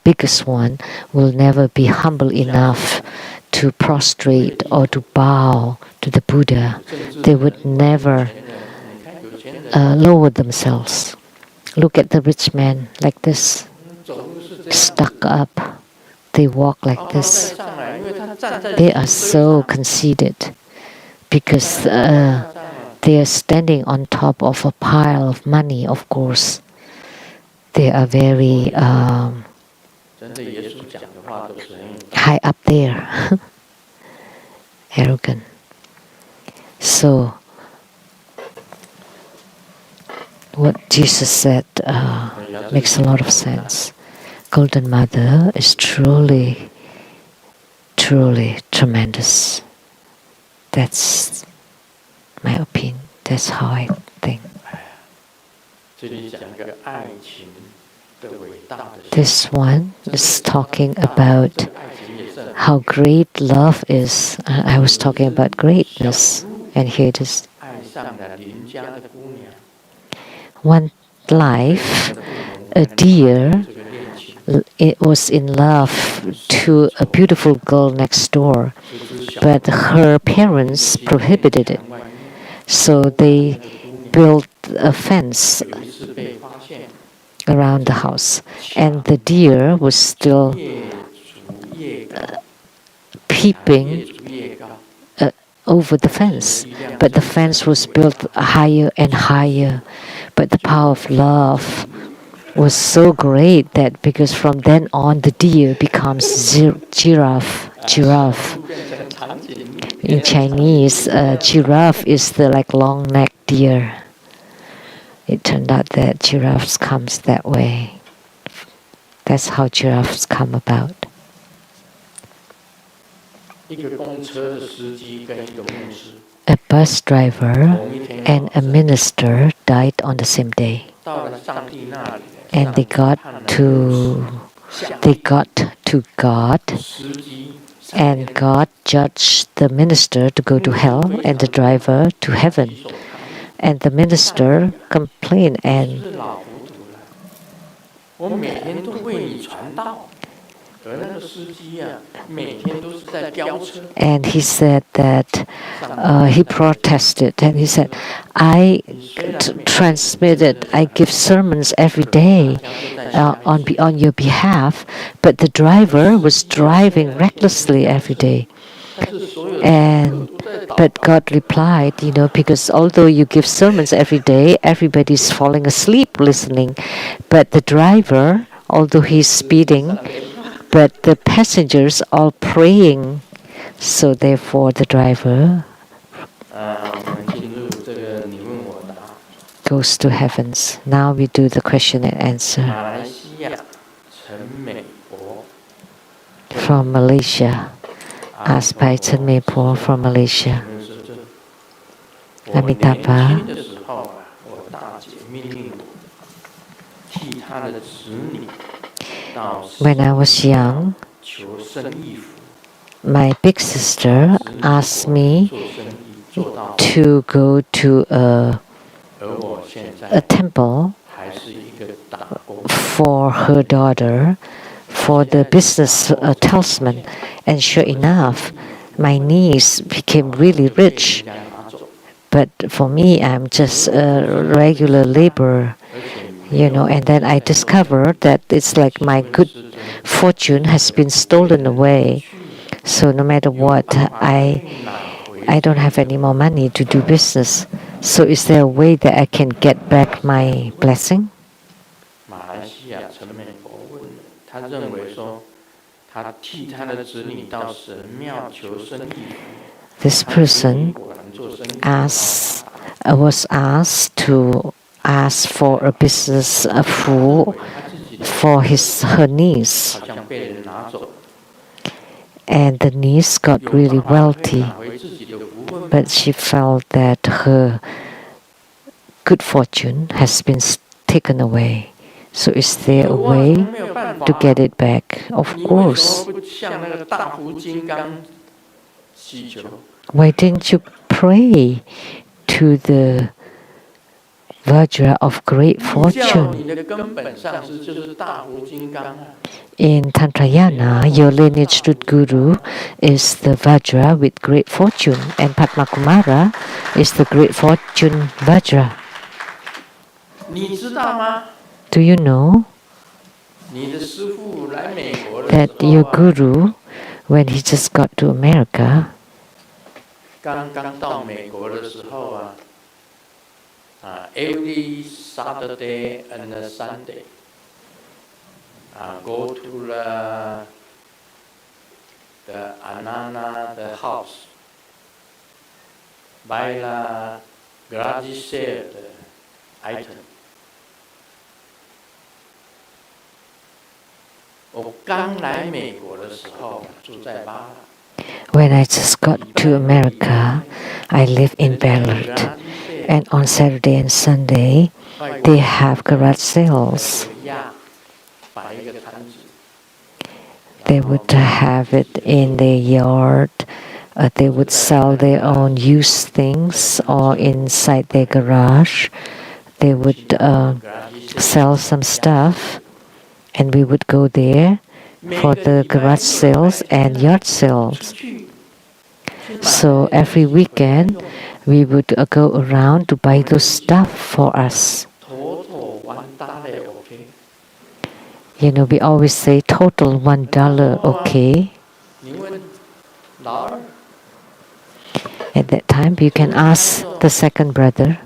biggest one will never be humble enough to prostrate or to bow to the Buddha. They would never lower themselves. Look at the rich man like this, stuck up. They walk like this. They are so conceited because they are standing on top of a pile of money, of course. They are very high up there, arrogant. So, what Jesus said makes a lot of sense. Golden Mother is truly, truly tremendous. That's my opinion. That's how I think. This one is talking about how great love is. I was talking about greatness, and here it is. One life, a deer, it was in love to a beautiful girl next door, but her parents prohibited it. So they built a fence around the house, and the deer was still peeping over the fence, but the fence was built higher and higher. But the power of love was so great that because from then on the deer becomes giraffe. In Chinese, giraffe is the long-necked deer. It turned out that giraffes comes that way. That's how giraffes come about. A bus driver and a minister died on the same day, and they got to God, and God judged the minister to go to hell and the driver to heaven. And the minister complained and he said that he protested, and he said, I give sermons every day on your behalf, but the driver was driving recklessly every day. But God replied, because although you give sermons every day, everybody's falling asleep listening. But the driver, although he's speeding, but the passengers all praying. So therefore the driver goes to heavens. Now we do the question and answer. From Malaysia, asked by Chen Meipo from Malaysia. Amitabha, when I was young, my big sister asked me to go to a temple for her daughter for the business talisman, and sure enough, my niece became really rich. But for me, I'm just a regular laborer, and then I discovered that it's like my good fortune has been stolen away. So no matter what, I don't have any more money to do business. So is there a way that I can get back my blessing? This person was asked to ask for a business fool for her niece. And the niece got really wealthy, but she felt that her good fortune has been taken away. So is there a way to get it back? Of course. Why didn't you pray to the Vajra of great fortune? In Tantrayana, your lineage root guru is the Vajra with great fortune, and Padma Kumara is the great fortune Vajra. Do you know that your guru, when he just got to America, every Saturday and Sunday, go to the Anana, the house, buy the garage sale item. When I just got to America, I live in Ballarat, and on Saturday and Sunday, they have garage sales. They would have it in their yard. They would sell their own used things, or inside their garage. They would sell some stuff, and we would go there for the garage sales and yard sales. So every weekend, we would go around to buy those stuff for us. We always say total $1, okay? At that time, you can ask the second brother.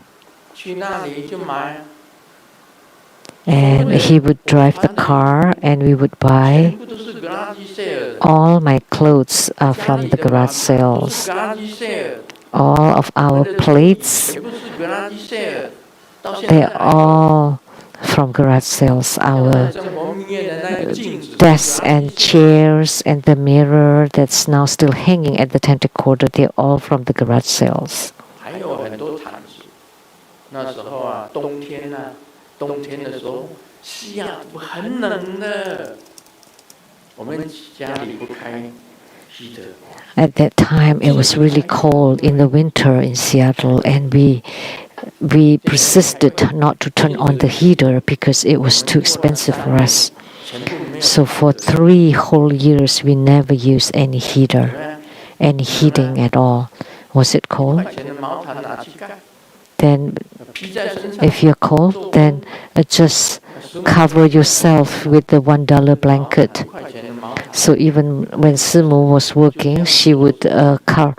And he would drive the car, and we would buy. All my clothes are from the garage sales. All of our plates, they're all from garage sales. Our desks and chairs and the mirror that's now still hanging at the Tantric quarter, they're all from the garage sales. At that time, it was really cold in the winter in Seattle, and we persisted not to turn on the heater because it was too expensive for us. So for 3 whole years, we never used any heater, any heating at all. Was it cold? Then, if you're cold, then just cover yourself with the $1 blanket. So even when Simu was working, she would cover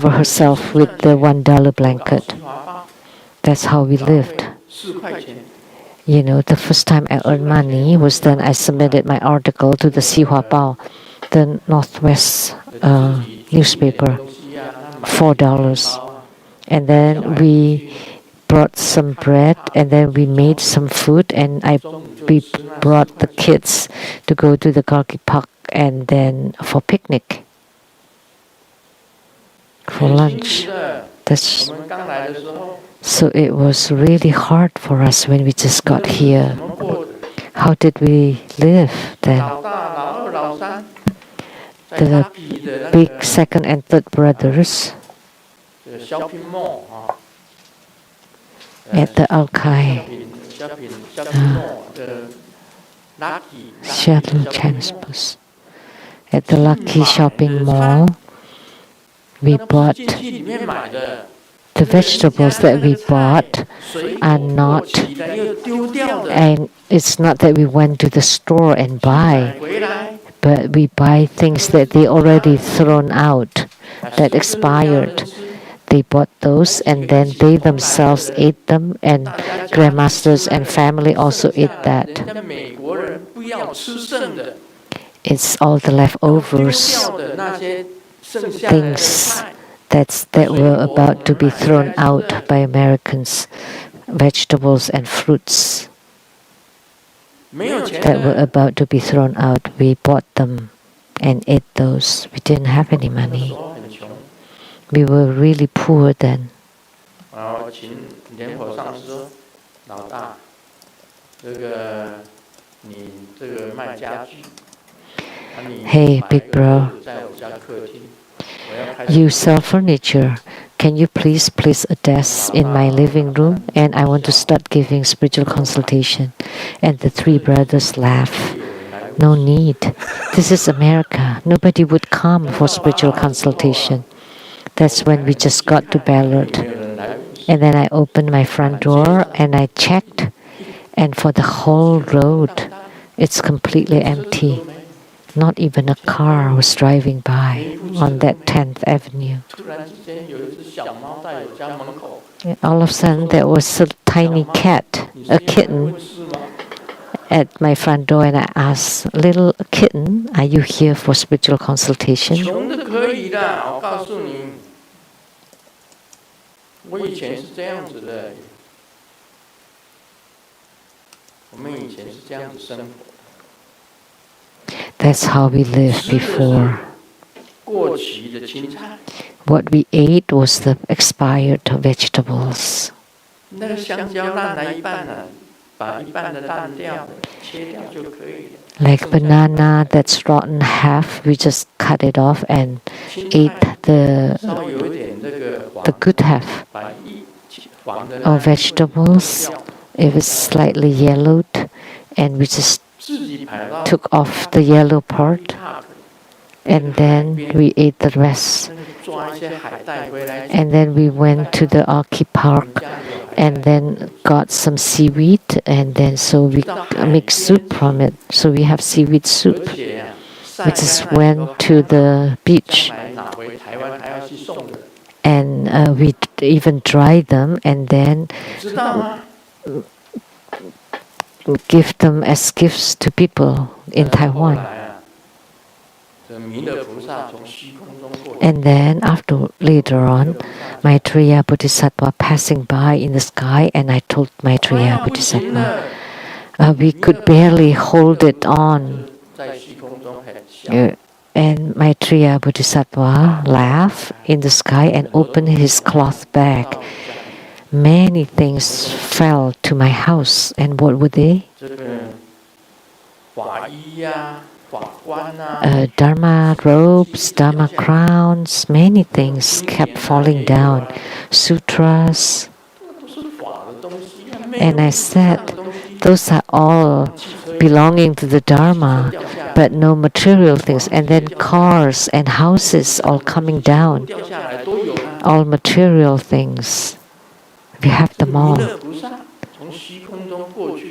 herself with the $1 blanket. That's how we lived. You know, the first time I earned money was then I submitted my article to the Xihua Bao, the Northwest newspaper, $4. And then we brought some bread, and then we made some food, and we brought the kids to go to the Gorky Park and then for picnic, for lunch. So it was really hard for us when we just got here. How did we live then? The big second and third brothers at the Alkai shuttle transport at the Lucky Shopping Mall. We bought the vegetables that we bought are not, and it's not that we went to the store and buy, but we buy things that they already thrown out, that expired. They bought those, and then they themselves ate them, and grandmasters and family also ate that. It's all the leftovers, things that were about to be thrown out by Americans, vegetables and fruits that were about to be thrown out. We bought them and ate those. We didn't have any money. We were really poor then. Hey, big bro, you sell furniture. Can you please place a desk in my living room? And I want to start giving spiritual consultation. And the three brothers laugh. No need. This is America. Nobody would come for spiritual consultation. That's when we just got to Ballard. And then I opened my front door and I checked. And for the whole road, it's completely empty. Not even a car was driving by on that 10th Avenue. And all of a sudden, there was a tiny cat, a kitten, at my front door, and I asked, "Little kitten, are you here for spiritual consultation?" That's how we lived before. What we ate was the expired vegetables. Like banana that's rotten half, we just cut it off and ate the good half. Or vegetables, it was slightly yellowed, and we just took off the yellow part, and then we ate the rest. And then we went to the Arky Park and then got some seaweed, and then so we mixed soup from it. So we have seaweed soup. We just went to the beach and we even dried them and then give them as gifts to people in Taiwan. And then later on, Maitreya Bodhisattva passing by in the sky, and I told Maitreya Bodhisattva, we could barely hold it on. And Maitreya Bodhisattva laughed in the sky and opened his cloth bag. Many things fell to my house, and what were they? Dharma robes, Dharma crowns, many things kept falling down. Sutras. And I said, those are all belonging to the Dharma, but no material things. And then cars and houses all coming down. All material things. We have them all.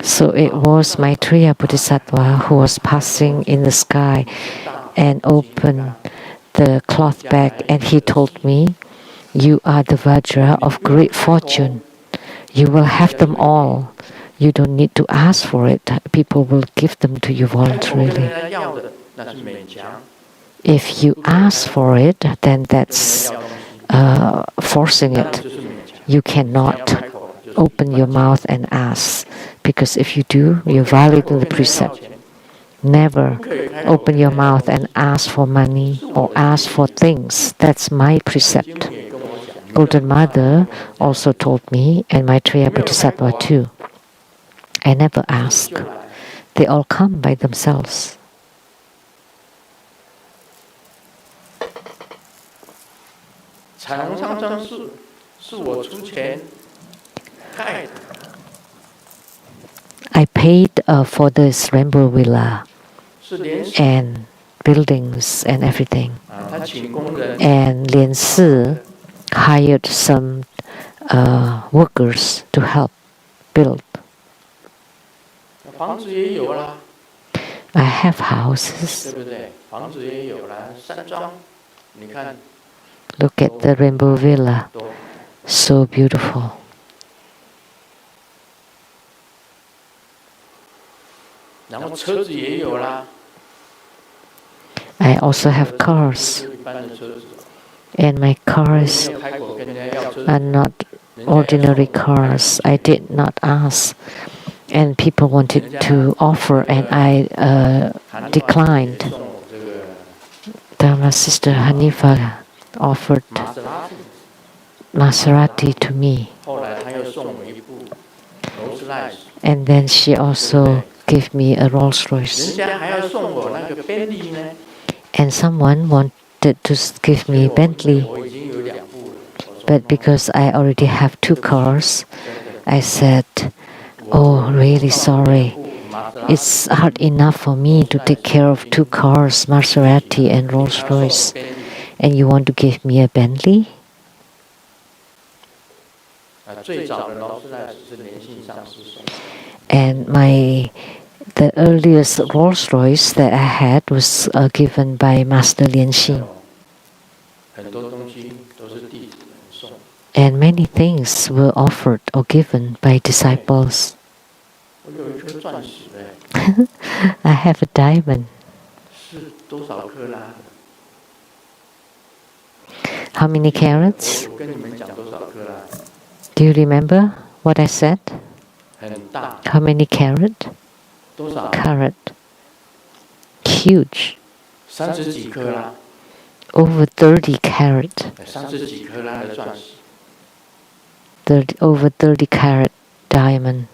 So it was Maitreya Bodhisattva who was passing in the sky and opened the cloth bag, and he told me, "You are the Vajra of great fortune. You will have them all. You don't need to ask for it. People will give them to you voluntarily. If you ask for it, then that's forcing it. You cannot open your mouth and ask, because if you do, you're violating the precept. Never open your mouth and ask for money or ask for things. That's my precept." Golden Mother also told me, and Maitreya Bodhisattva too. I never ask. They all come by themselves. I paid for this rainbow villa and buildings and everything. And Lian Si hired some workers to help build. I have houses. Look at the rainbow villa. So beautiful. I also have cars. And my cars are not ordinary cars. I did not ask. And people wanted to offer, and I declined. My sister Hanifa offered Maserati to me. And then she also gave me a Rolls Royce. And someone wanted to give me Bentley. But because I already have 2 cars, I said, "Oh, really sorry. It's hard enough for me to take care of 2 cars, Maserati and Rolls Royce. And you want to give me a Bentley?" And the earliest Rolls Royce that I had was given by Master Lian Xing. And many things were offered or given by disciples. I have a diamond. How many carats? Do you remember what I said? How many carat? Carat. Huge. Over 30 carat. Over 30 carat diamond.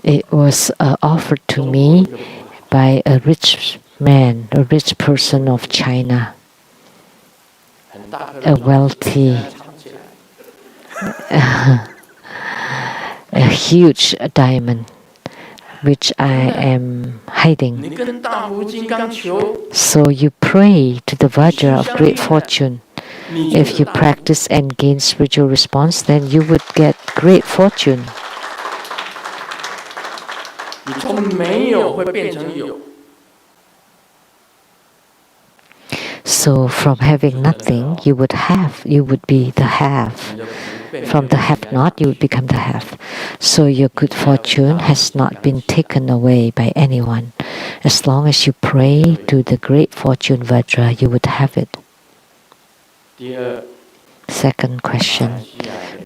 It was offered to me by a rich man, a rich person of China, a wealthy, a huge diamond, which I am hiding. So you pray to the Vajra of great fortune. If you practice and gain spiritual response, then you would get great fortune. So from having nothing, you would be the have. From the have-not, you would become the have. So your good fortune has not been taken away by anyone. As long as you pray to the great fortune Vajra, you would have it. Second question.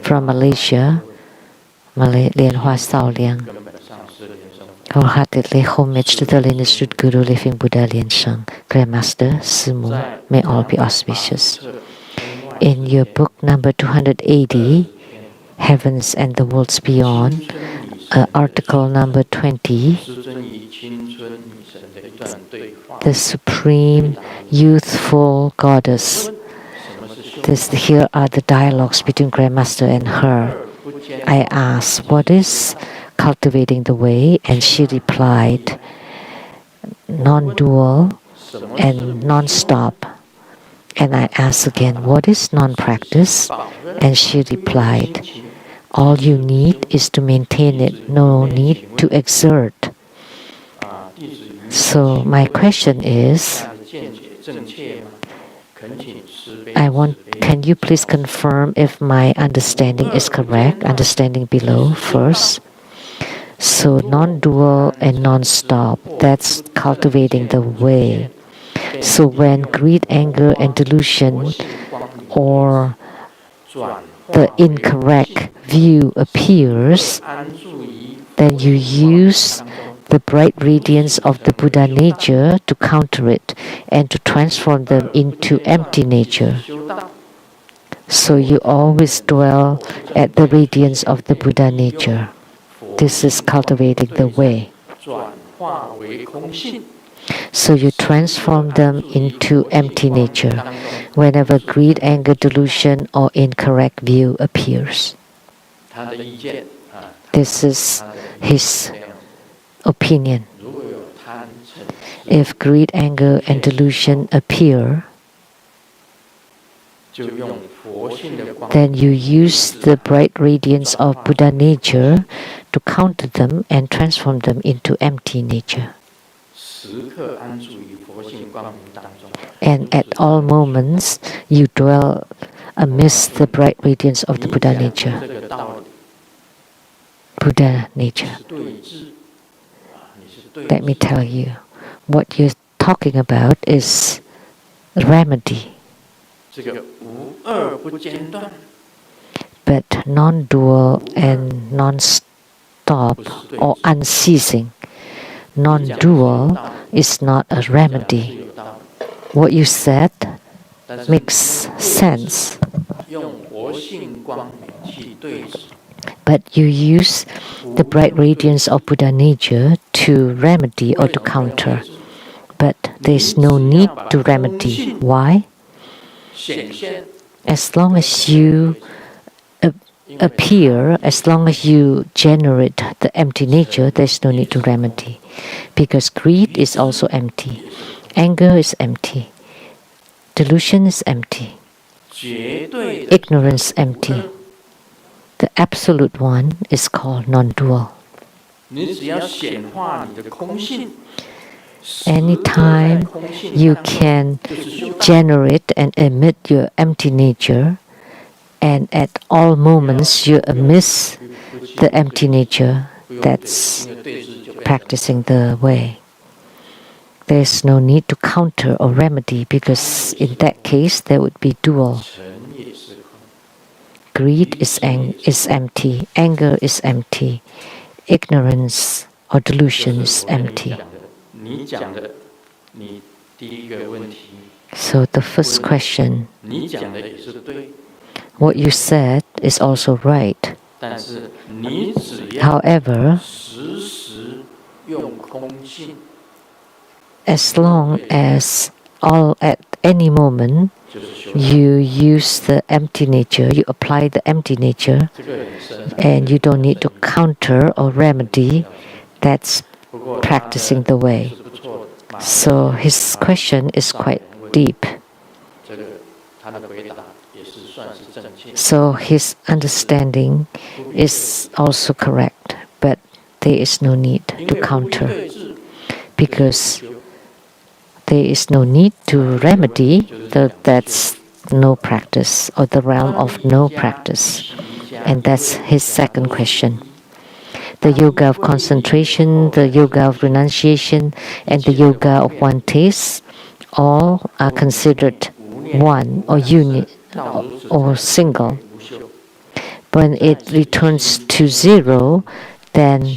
From Malaysia, Lian Hoa Sao Liang. Wholeheartedly homage to the lineage Truth Guru, Living Buddha Lian Sheng, Grandmaster, Simu, may all be auspicious. In your book number 280, Heavens and the Worlds Beyond, article number 20, the Supreme Youthful Goddess. Here are the dialogues between Grandmaster and her. I asked, "What is cultivating the way?" And she replied, "Non-dual and non-stop. And I asked again, what is non-practice? And she replied, all you need is to maintain it, no need to exert. So my question is, can you please confirm if my understanding is correct? Understanding below first. So non-dual and non-stop, that's cultivating the way. So when greed, anger, and delusion or the incorrect view appears, then you use the bright radiance of the Buddha nature to counter it and to transform them into empty nature. So you always dwell at the radiance of the Buddha nature. This is cultivating the way. So you transform them into empty nature whenever greed, anger, delusion, or incorrect view appears. This is his opinion. If greed, anger, and delusion appear, then you use the bright radiance of Buddha nature to counter them and transform them into empty nature. And at all moments, you dwell amidst the bright radiance of the Buddha nature. Buddha nature. Let me tell you, what you're talking about is remedy. But non-dual and non-stop or unceasing. Non-dual is not a remedy. What you said makes sense. But you use the bright radiance of Buddha nature to remedy or to counter. But there's no need to remedy. Why? As long as you appear, as long as you generate the empty nature, there's no need to remedy. Because greed is also empty. Anger is empty. Delusion is empty. Ignorance empty. The absolute one is called non-dual. Anytime you can generate and emit your empty nature, and at all moments you amidst the empty nature, that's practicing the way. There's no need to counter or remedy, because in that case there would be dual. Greed is empty, anger is empty, ignorance or delusion is empty. So the first question, what you said is also right. However, as long as at any moment you use the empty nature, you apply the empty nature, and you don't need to counter or remedy, that's practicing the way. So his question is quite deep. So his understanding is also correct, but there is no need to counter, because there is no need to remedy. That's no practice, or the realm of no practice. And that's his second question. The yoga of concentration, the yoga of renunciation, and the yoga of one taste, all are considered one or unit or single. When it returns to zero, then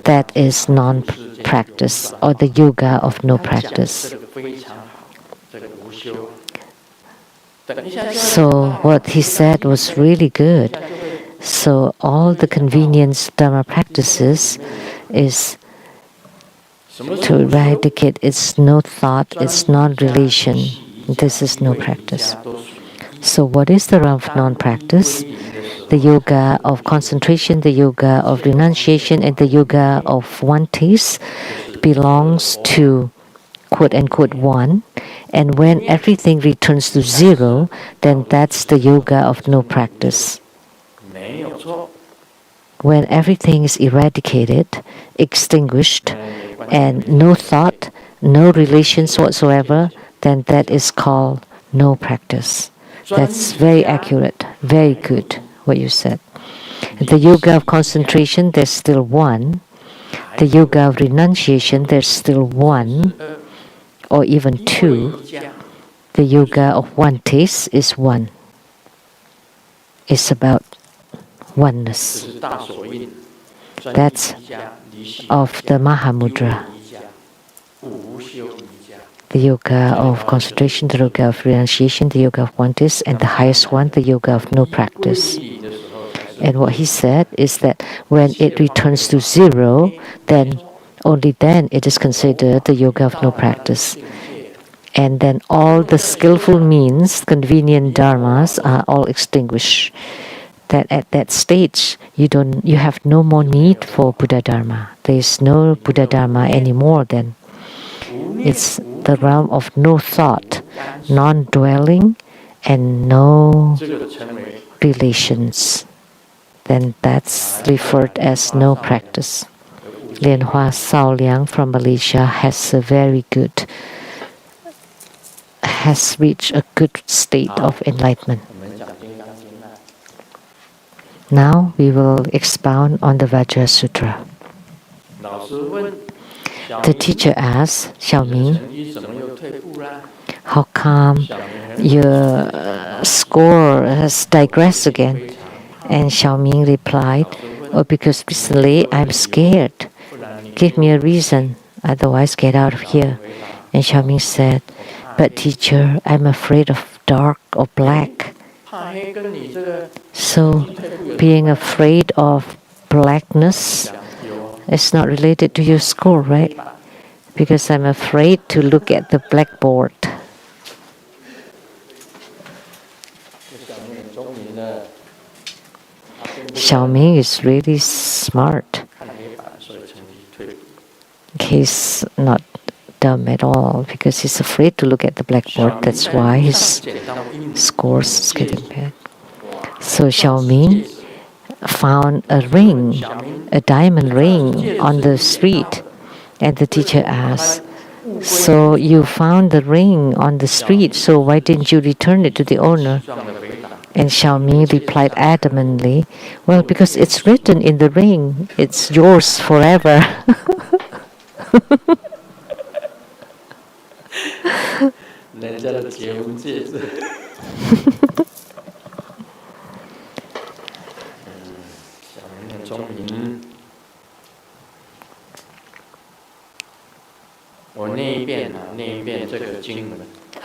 that is non-practice, or the yoga of no practice. So what he said was really good. So all the convenience Dharma practices is to eradicate its no thought, its non-relation. This is no practice. So what is the realm of non-practice? The yoga of concentration, the yoga of renunciation, and the yoga of one taste belongs to quote unquote one, and when everything returns to zero, then that's the yoga of no practice. When everything is eradicated, extinguished, and no thought, no relations whatsoever, then that is called no practice. That's very accurate, very good what you said. The yoga of concentration, there's still one. The yoga of renunciation, there's still one, or even two. The yoga of one taste is one. It's about oneness. That's of the Mahamudra. The yoga of concentration, the yoga of renunciation, the yoga of one taste, and the highest one, the yoga of no practice. And what he said is that when it returns to zero, then only then it is considered the yoga of no practice. And then all the skillful means, convenient dharmas, are all extinguished. That at that stage you have no more need for Buddha Dharma. There is no Buddha Dharma anymore then. It's the realm of no thought, non-dwelling, and no relations. Then that's referred as no practice. Lian Hua Sao Liang from Malaysia has reached a good state of enlightenment. Now we will expound on the Vajra Sutra. The teacher asked Xiaoming, how come your score has digressed again? And Xiaoming replied, oh, because recently I'm scared. Give me a reason, otherwise get out of here. And Xiaoming said, but teacher, I'm afraid of dark or black. So, being afraid of blackness is not related to your score, right? Because I'm afraid to look at the blackboard. Xiaoming is really smart. He's not dumb at all because he's afraid to look at the blackboard. That's why his scores is getting bad. So Xiaoming found a ring, a diamond ring on the street. And the teacher asked, so you found the ring on the street, so why didn't you return it to the owner? And Xiaoming replied adamantly, well, because it's written in the ring, it's yours forever.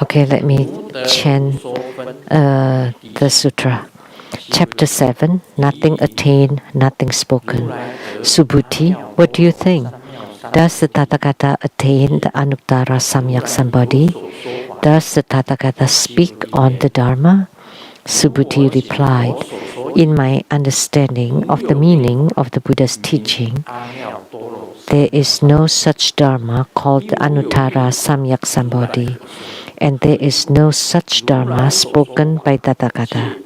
Okay, let me chant the sutra. Chapter 7, Nothing Attained, Nothing Spoken. Subhuti, what do you think? Does the Tathagata attain the Anuttara Samyak Sambodhi? Does the Tathagata speak on the Dharma? Subhuti replied, in my understanding of the meaning of the Buddha's teaching, there is no such Dharma called the Anuttara Samyak Sambodhi, and there is no such Dharma spoken by Tathagata.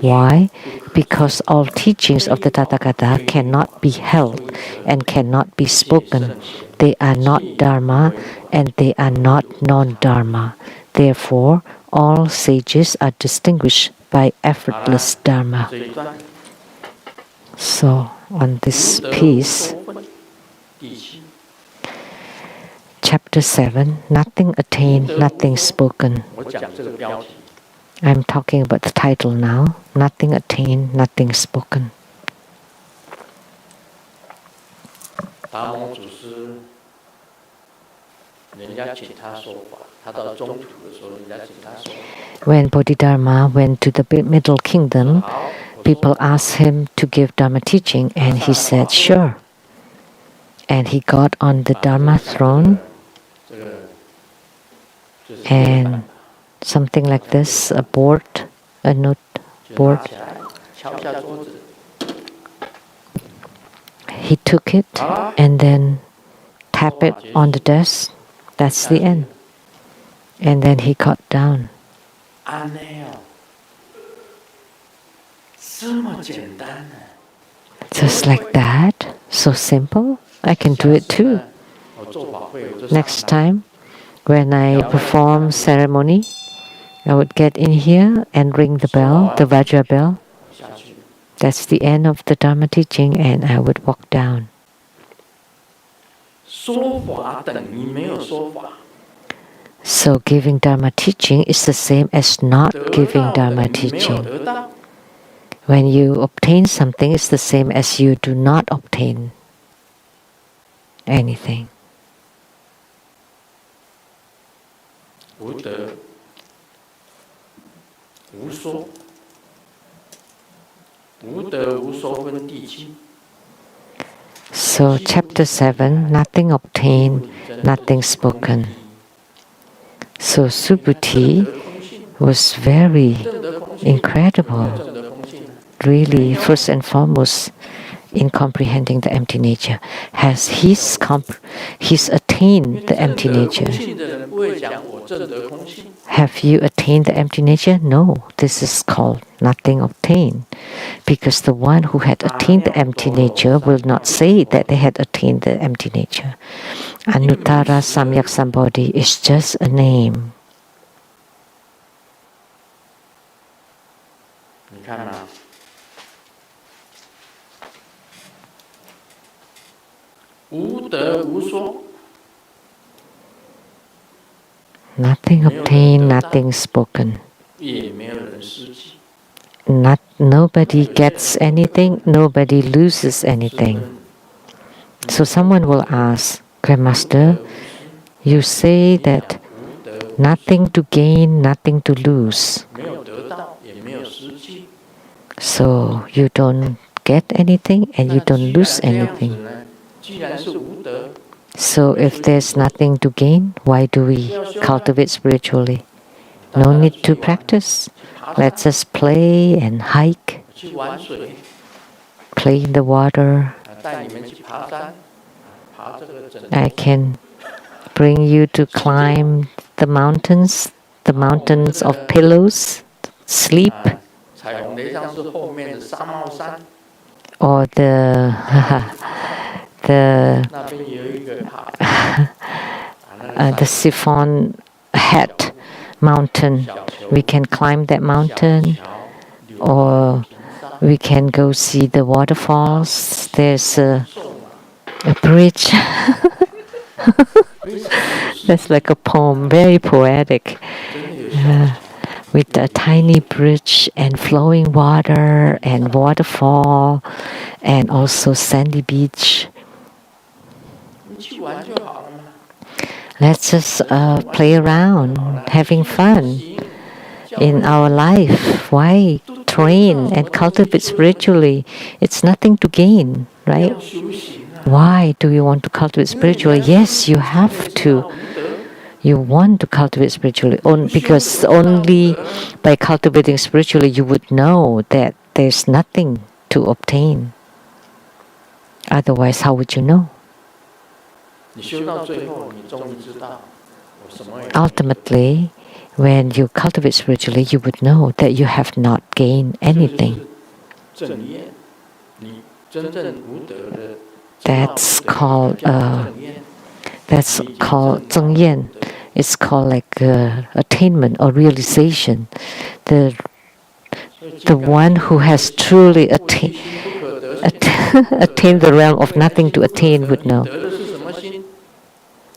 Why? Because all teachings of the Tathagata cannot be held and cannot be spoken. They are not Dharma and they are not non-Dharma. Therefore, all sages are distinguished by effortless Dharma. So, on this piece, Chapter 7, Nothing Attained, Nothing Spoken. I'm talking about the title now. Nothing attained, nothing spoken. When Bodhidharma went to the Middle Kingdom, people asked him to give Dharma teaching, and he said, sure. And he got on the Dharma throne, and something like this, a board, a note board. He took it and then tapped it on the desk, That's the end. And then he got down. Just like that, so simple. I can do it too. Next time, when I perform ceremony, I would get in here and ring the bell, the Vajra bell. That's the end of the Dharma teaching, and I would walk down. So giving Dharma teaching is the same as not giving Dharma teaching. When you obtain something, it's the same as you do not obtain anything. So chapter 7, nothing obtained, nothing spoken. So Subhuti was very incredible, really, first and foremost, in comprehending the empty nature. Has he's attained the empty nature. Have you attained the empty nature? No, this is called nothing obtained. Because the one who had attained the empty nature will not say that they had attained the empty nature. Anuttara Samyak Sambodhi is just a name. Nothing obtained, nothing spoken. Nobody gets anything, nobody loses anything. So someone will ask, Grandmaster, you say that nothing to gain, nothing to lose. So you don't get anything and you don't lose anything. So if there's nothing to gain, why do we cultivate spiritually? No need to practice. Let's just play and hike, play in the water. I can bring you to climb the mountains of pillows, sleep, or the chiffon hat mountain. We can climb that mountain, or we can go see the waterfalls. There's a bridge. That's like a poem, very poetic. With a tiny bridge and flowing water and waterfall and also sandy beach. Let's just play around, having fun in our life. Why train and cultivate spiritually? It's nothing to gain, right? Why do you want to cultivate spiritually? Yes, you have to. You want to cultivate spiritually because only by cultivating spiritually you would know that there's nothing to obtain. Otherwise, how would you know? Ultimately, when you cultivate spiritually, you would know that you have not gained anything. That's called zeng yan. It's called like attainment or realization. The one who has truly attained the realm of nothing to attain would know.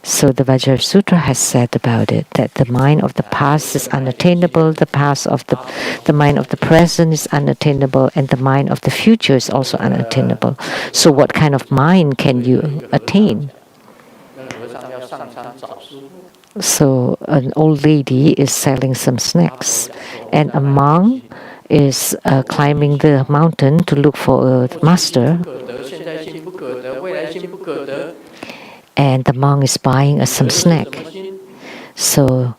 So the Vajra Sutra has said about it that the mind of the past is unattainable, the mind of the present is unattainable, and the mind of the future is also unattainable. So what kind of mind can you attain? So an old lady is selling some snacks, and a monk is climbing the mountain to look for a master. And the monk is buying some snack. So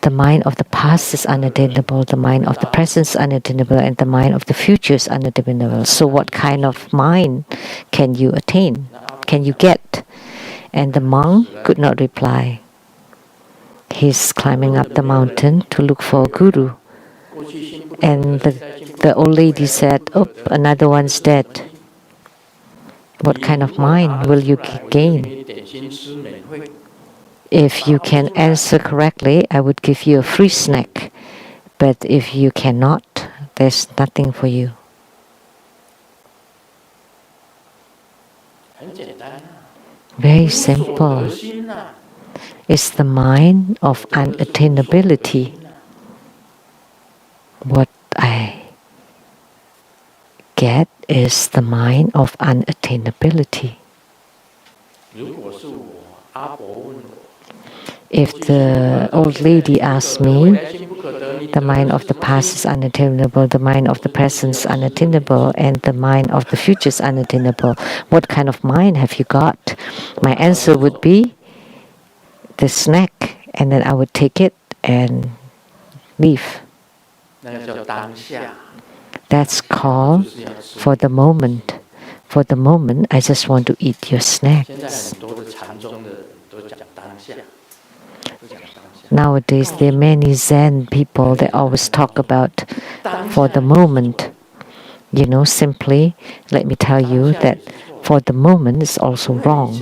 the mind of the past is unattainable, the mind of the present is unattainable, and the mind of the future is unattainable. So what kind of mind can you attain? Can you get? And the monk could not reply. He's climbing up the mountain to look for a guru. And the old lady said, "Oh, another one's dead. What kind of mind will you gain? If you can answer correctly, I would give you a free snack. But if you cannot, there's nothing for you." Very simple. It's the mind of unattainability. What I get is the mind of unattainability. If the old lady asks me, the mind of the past is unattainable, the mind of the present is unattainable, and the mind of the future is unattainable, what kind of mind have you got? My answer would be the snack, and then I would take it and leave. That's called for the moment. For the moment, I just want to eat your snacks. Nowadays, there are many Zen people that always talk about for the moment. Simply, let me tell you that for the moment is also wrong.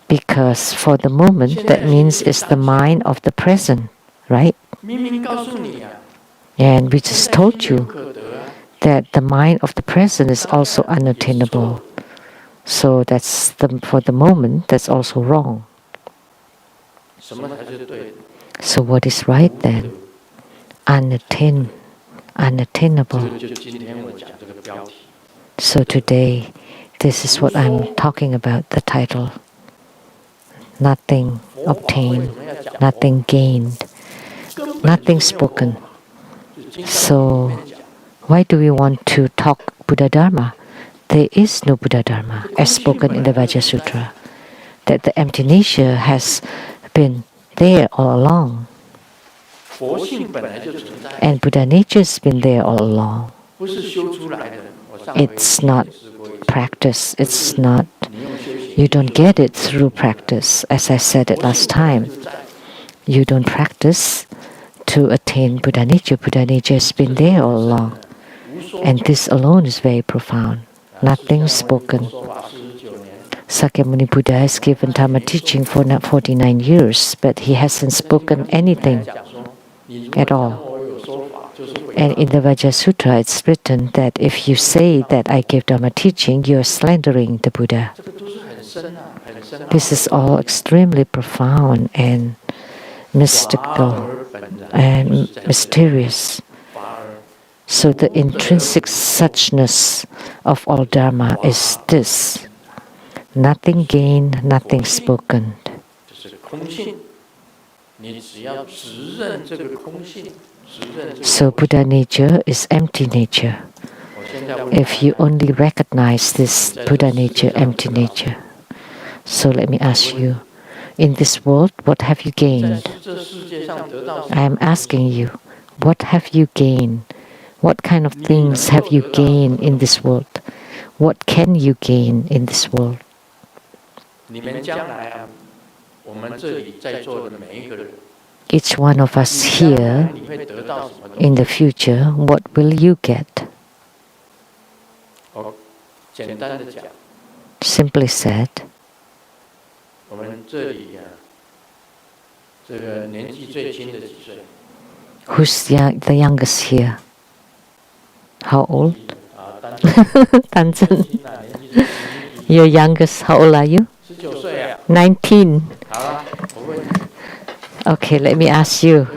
Because for the moment, that means it's the mind of the present, right? And we just told you that the mind of the present is also unattainable. So that's for the moment, that's also wrong. So what is right then? Unattainable. So today, this is what I'm talking about, the title. Nothing obtained, nothing gained, nothing spoken. So why do we want to talk Buddha Dharma? There is no Buddha Dharma as spoken in the Vajra Sutra. That the empty nature has been there all along. And Buddha nature has been there all along. It's not practice. It's not, you don't get it through practice. As I said it last time, you don't practice to attain Buddha nature. Buddha nature has been there all along. And this alone is very profound. Nothing spoken. Sakyamuni Buddha has given Dharma teaching for 49 years, but he hasn't spoken anything at all. And in the Vajra Sutra, it's written that if you say that I give Dharma teaching, you're slandering the Buddha. This is all extremely profound and mystical and mysterious. So the intrinsic suchness of all Dharma is this: nothing gained, nothing spoken. So Buddha nature is empty nature. If you only recognize this Buddha nature, empty nature. So let me ask you, in this world, what have you gained? I am asking you, what have you gained? What kind of things have you gained in this world? What can you gain in this world? Each one of us here, in the future, what will you get? Simply said, who's the youngest here? How old? Tanzan. Your youngest, how old are you? 19. Okay, let me ask you.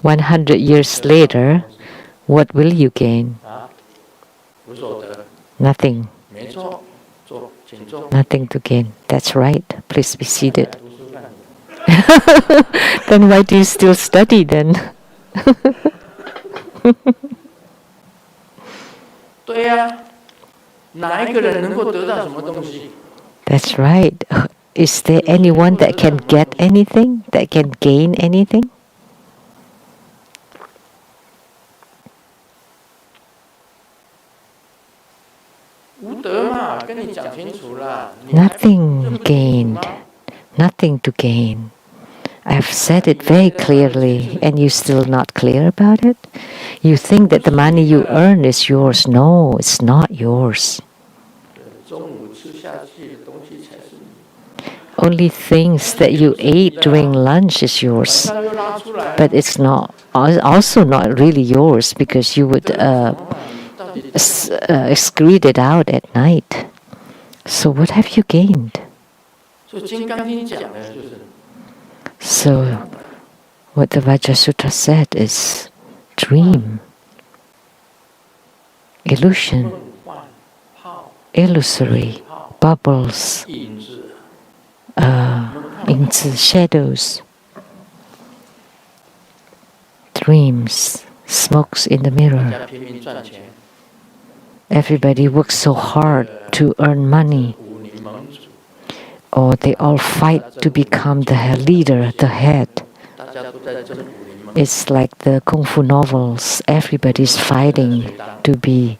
100 years later, what will you gain? Nothing. Nothing to gain. That's right. Please be seated. Then why do you still study then? That's right. Is there anyone that can get anything? That can gain anything? Nothing gained, nothing to gain. I've said it very clearly, and you're still not clear about it? You think that the money you earn is yours. No, it's not yours. Only things that you ate during lunch is yours. But it's not also not really yours because you would excrete it out at night. So what have you gained? So what the Vajra Sutra said is dream, illusion, illusory, bubbles, shadows, dreams, smokes in the mirror. Everybody works so hard to earn money, or they all fight to become the leader, the head. It's like the Kung Fu novels. Everybody's fighting to be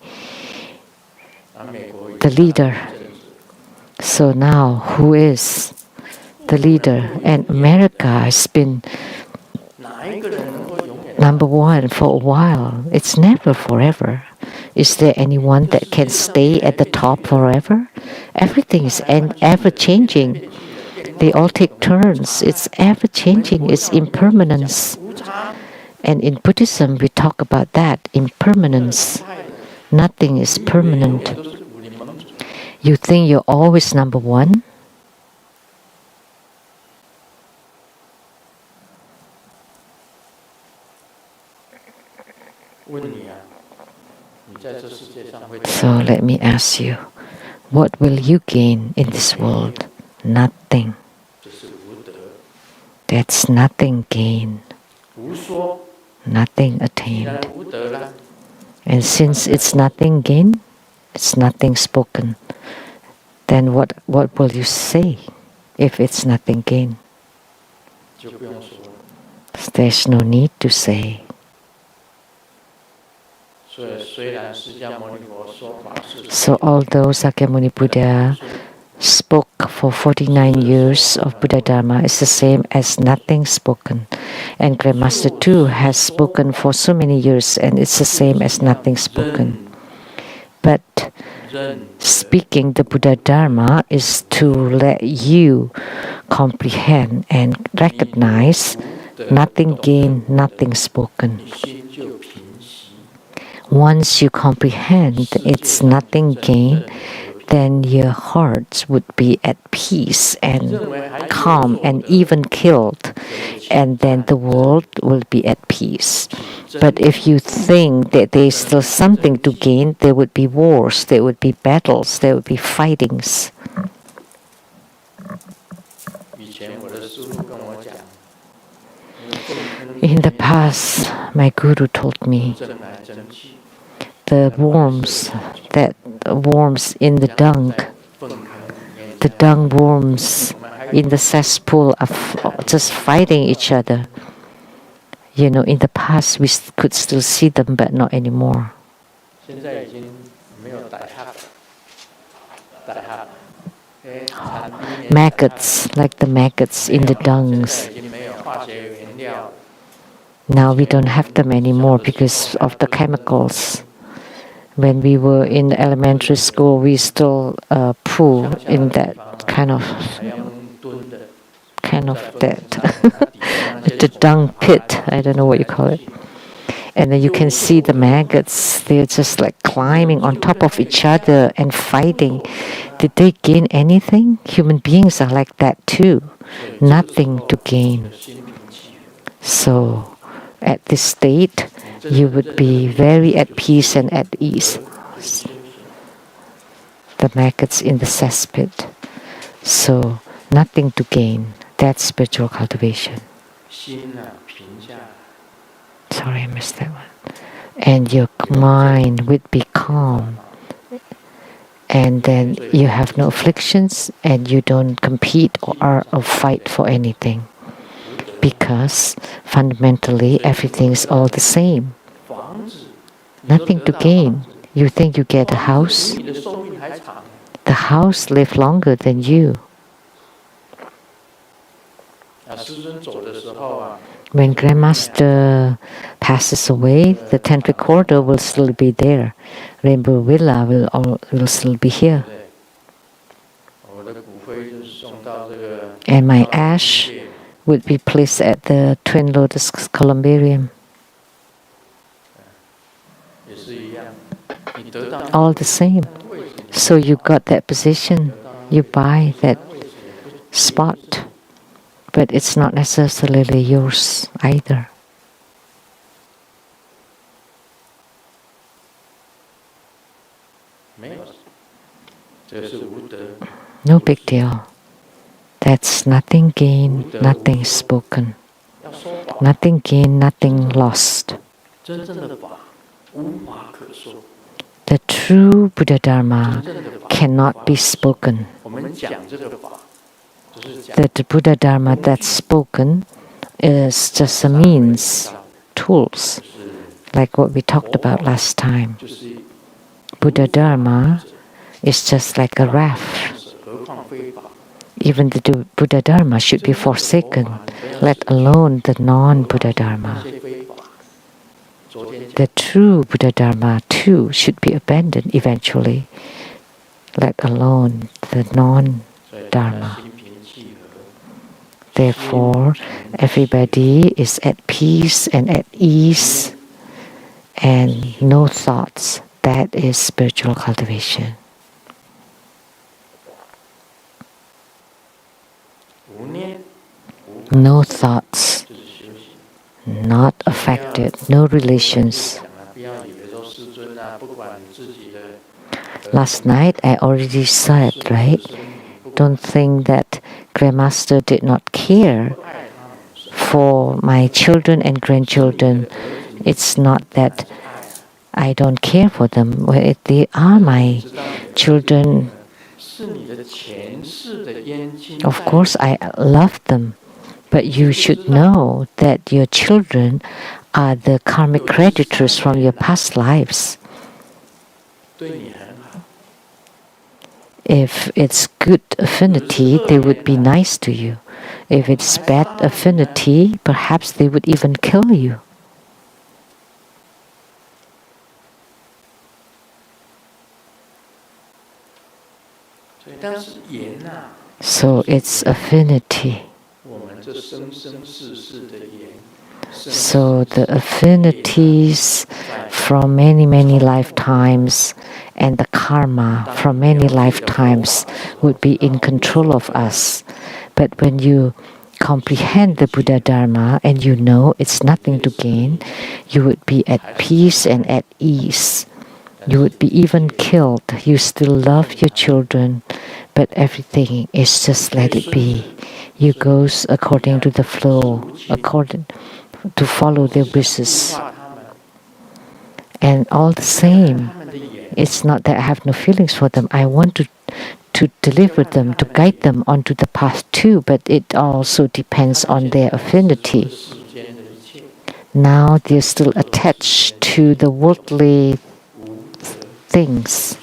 the leader. So now, who is the leader? And America has been number one for a while. It's never forever. Is there anyone that can stay at the top forever? Everything is ever changing. They all take turns. It's ever changing. It's impermanence. And in Buddhism, we talk about that impermanence. Nothing is permanent. You think you're always number one? So let me ask you, what will you gain in this world? Nothing. That's nothing gained, nothing attained. And since it's nothing gained, it's nothing spoken, then what will you say if it's nothing gained? There's no need to say. So although Sakyamuni Buddha spoke for 49 years of Buddha Dharma, it's the same as nothing spoken. And Grandmaster too has spoken for so many years, and it's the same as nothing spoken. But speaking the Buddha Dharma is to let you comprehend and recognize nothing gained, nothing spoken. Once you comprehend it's nothing gained, then your heart would be at peace and calm and even killed, and then the world will be at peace. But if you think that there is still something to gain, there would be wars, there would be battles, there would be fightings. In the past, my guru told me the worms in the dung worms in the cesspool are just fighting each other. You know, in the past we could still see them, but not anymore. Maggots, like the maggots in the dungs. Now we don't have them anymore because of the chemicals. When we were in elementary school, we still poo in that kind of the dung pit. I don't know what you call it. And then you can see the maggots. They're just like climbing on top of each other and fighting. Did they gain anything? Human beings are like that too. Nothing to gain. So at this state, you would be very at peace and at ease. The maggots in the cesspit. So nothing to gain. That's spiritual cultivation. Sorry, I missed that one. And your mind would be calm. And then you have no afflictions and you don't compete or fight for anything. Because fundamentally everything is all the same. Nothing to gain. You think you get a house? The house lived longer than you. When Grandmaster passes away, the Tantric corridor will still be there. Rainbow Villa will still be here. And my ash would be placed at the Twin Lotus Columbarium. All the same. So you got that position, you buy that spot, but it's not necessarily yours either. No big deal. That's nothing gained, nothing spoken. Nothing gained, nothing lost. The true Buddha Dharma cannot be spoken. The Buddha Dharma that's spoken is just a means, tools, like what we talked about last time. Buddha Dharma is just like a raft. Even the Buddha Dharma should be forsaken, let alone the non-Buddha Dharma. The true Buddha Dharma too should be abandoned eventually, let alone the non-Dharma. Therefore, everybody is at peace and at ease and no thoughts. That is spiritual cultivation. No thoughts, not affected, no relations. Last night I already said, right? Don't think that Grandmaster did not care for my children and grandchildren. It's not that I don't care for them. Well, they are my children. Of course, I love them. But you should know that your children are the karmic creditors from your past lives. If it's good affinity, they would be nice to you. If it's bad affinity, perhaps they would even kill you. So it's affinity. So the affinities from many, many lifetimes and the karma from many lifetimes would be in control of us. But when you comprehend the Buddha Dharma and you know it's nothing to gain, you would be at peace and at ease. You would be even killed. You still love your children, but everything is just let it be. You goes according to the flow, according to follow their wishes. And all the same, it's not that I have no feelings for them. I want to deliver them, to guide them onto the path too, but it also depends on their affinity. Now they're still attached to the worldly things.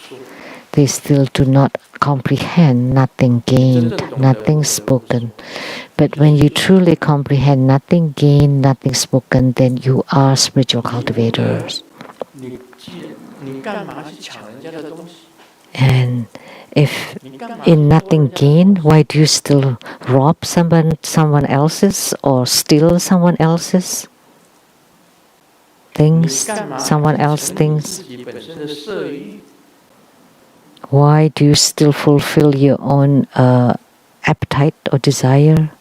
They still do not comprehend nothing gained, nothing spoken. But when you truly comprehend nothing gained, nothing spoken, then you are spiritual cultivators. And if in nothing gained, why do you still rob someone else's or steal someone else's things, someone else's things? Why do you still fulfill your own appetite or desire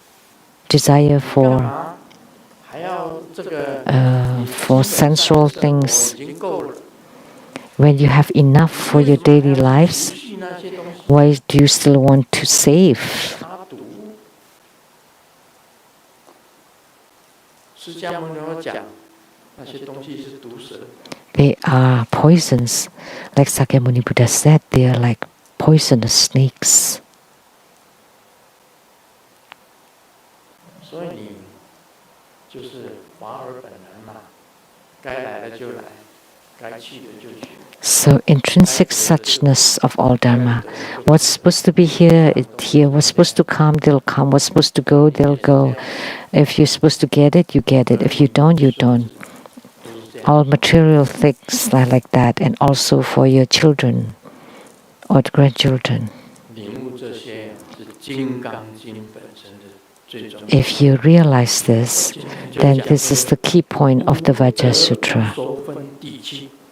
for sensual things? When you have enough for your daily lives, why do you still want to save? They are poisons. Like Sakyamuni Buddha said, they are like poisonous snakes. So intrinsic suchness of all Dharma. What's supposed to be here, here. What's supposed to come, they'll come. What's supposed to go, they'll go. If you're supposed to get it, you get it. If you don't, you don't. All material things are like that, and also for your children or grandchildren. If you realize this, then this is the key point of the Vajra Sutra.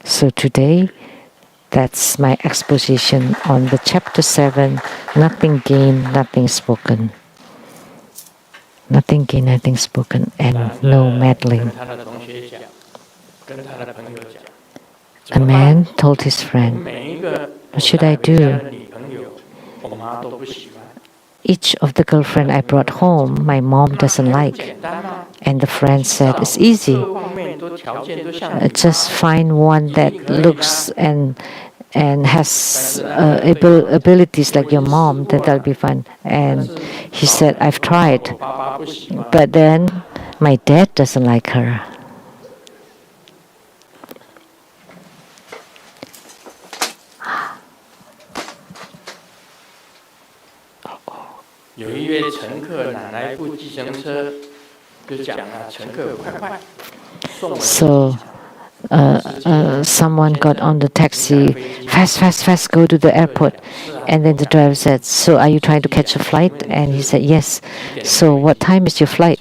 So today, that's my exposition on the chapter 7, nothing gained, nothing spoken. Nothing gained, nothing spoken, and no meddling. A man told his friend, what should I do? Each of the girlfriend I brought home, my mom doesn't like. And the friend said, it's easy. Just find one that looks and has abilities like your mom, then that'll be fine. And he said, I've tried. But then my dad doesn't like her. So someone got on the taxi, fast, fast, fast, go to the airport. And then the driver said, so are you trying to catch a flight? And he said, yes. So what time is your flight?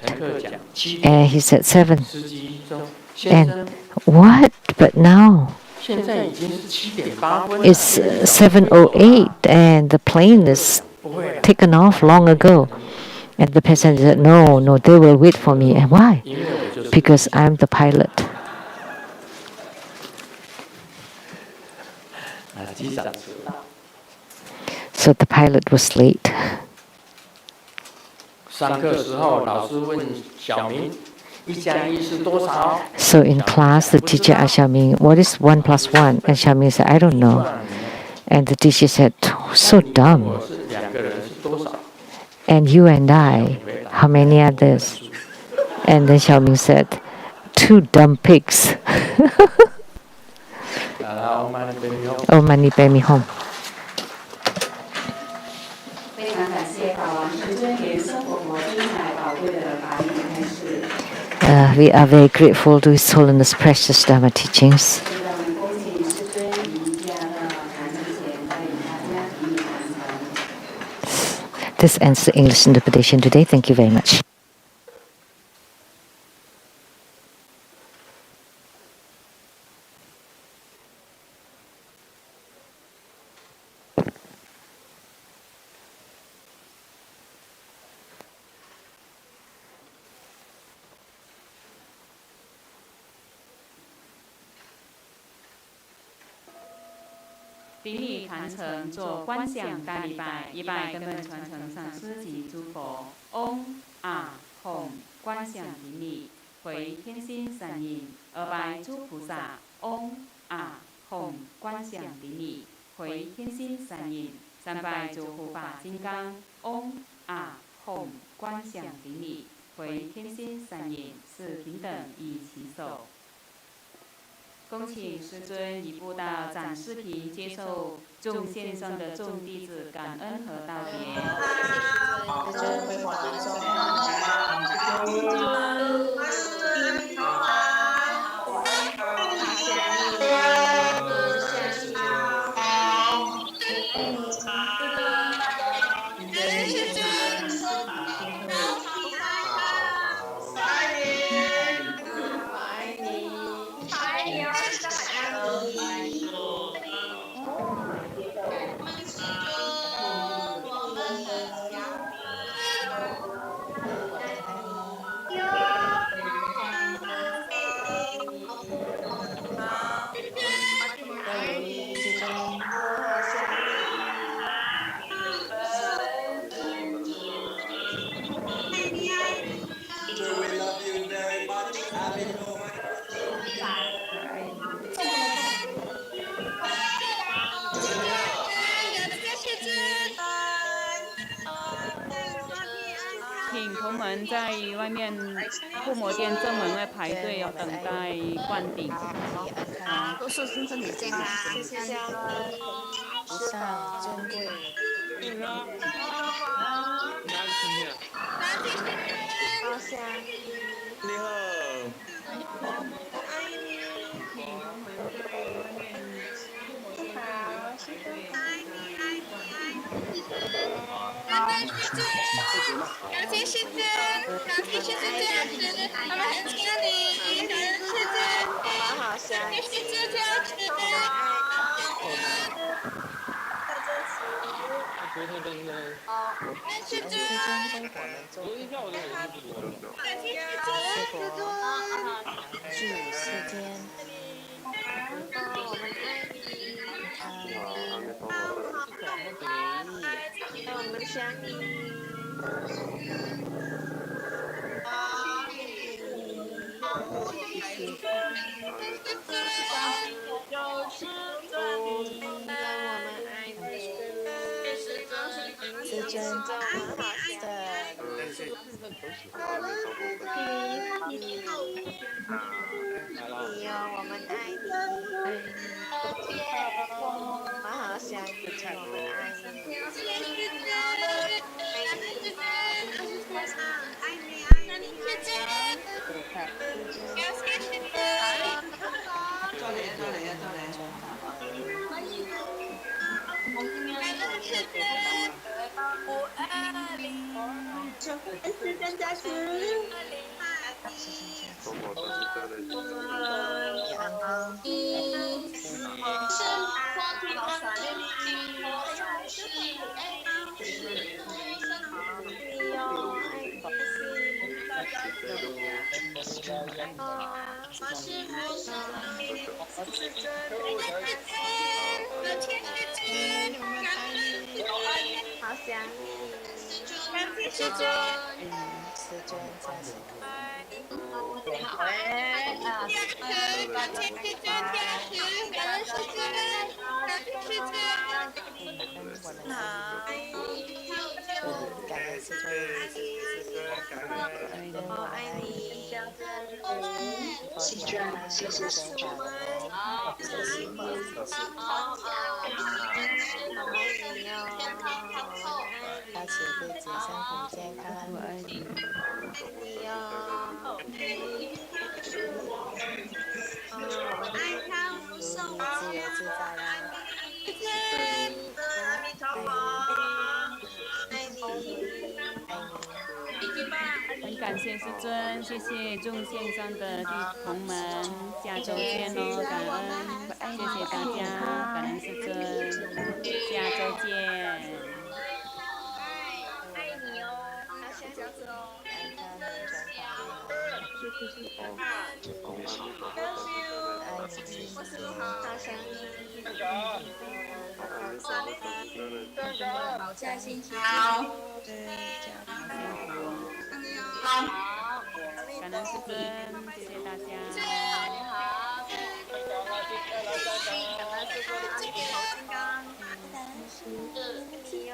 And he said, 7. And what? But now it's 7:08 and the plane is taken off long ago. And the passenger said, no, they will wait for me. And why? Because I'm the pilot. So the pilot was late. So in class, the teacher asked Xiaoming, what is 1 plus 1? And Xiaoming said, I don't know. And the teacher said, so dumb. And you and I, how many others? And then Xiaoming said, 2 dumb pigs. Oh, money, pay me home. We are very grateful to His Holiness Precious Dharma teachings. This ends the English interpretation today. Thank you very much.顶礼坛城，做观想大礼拜，一拜根本传承上师及诸佛。嗡啊吽，观想顶礼，回天心三印。二拜诸菩萨。嗡啊吽，观想顶礼，回天心三印。三拜诸护法金刚。嗡啊吽，观想顶礼，回天心三印。四平等以其手。恭请师尊移步到展示亭，接受众线上的众弟子感恩和道别。师尊回华中，师尊们在外面护摩殿正门外排队，要等待灌顶。好，祝寿星身体健康，身体健康，不上珍贵。好想你，你好。爱你。我们在外面护摩殿正门外排队，要等待灌感谢师尊，感谢师尊加持，我们很亲爱你，感恩师尊，我们好想感谢师尊加持，我们爱你。在这时，感谢师尊，感谢师尊，祝世间我们爱你。我们想你。就是这里，让我们爱你。自尊我们好你哟，我们爱你。我们好想你，我们爱你。感谢师尊，感谢师尊，爱你，感谢师尊，感谢师尊。是真的是。好想你，感谢师尊，世尊加持。感谢师尊加持，感恩师尊，感谢师尊。感恩师尊，我爱你。世尊，谢谢师尊。好，谢谢。我爱你哟，大慈弟子身体健康，我爱你。你哟。爱他无声无自由自在啦。阿弥陀佛，爱你，爱你。很感谢师尊，谢谢众线上的弟同们，下周见喽，感恩，谢谢大家，感恩师尊，下周见。爱你哦，他先这样子哦。好想你，好，下星期好。好，感恩师尊，谢谢大家。好，感恩师父阿弥陀金刚，你哟。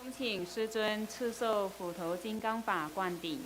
恭请师尊赐授斧头金刚法灌顶。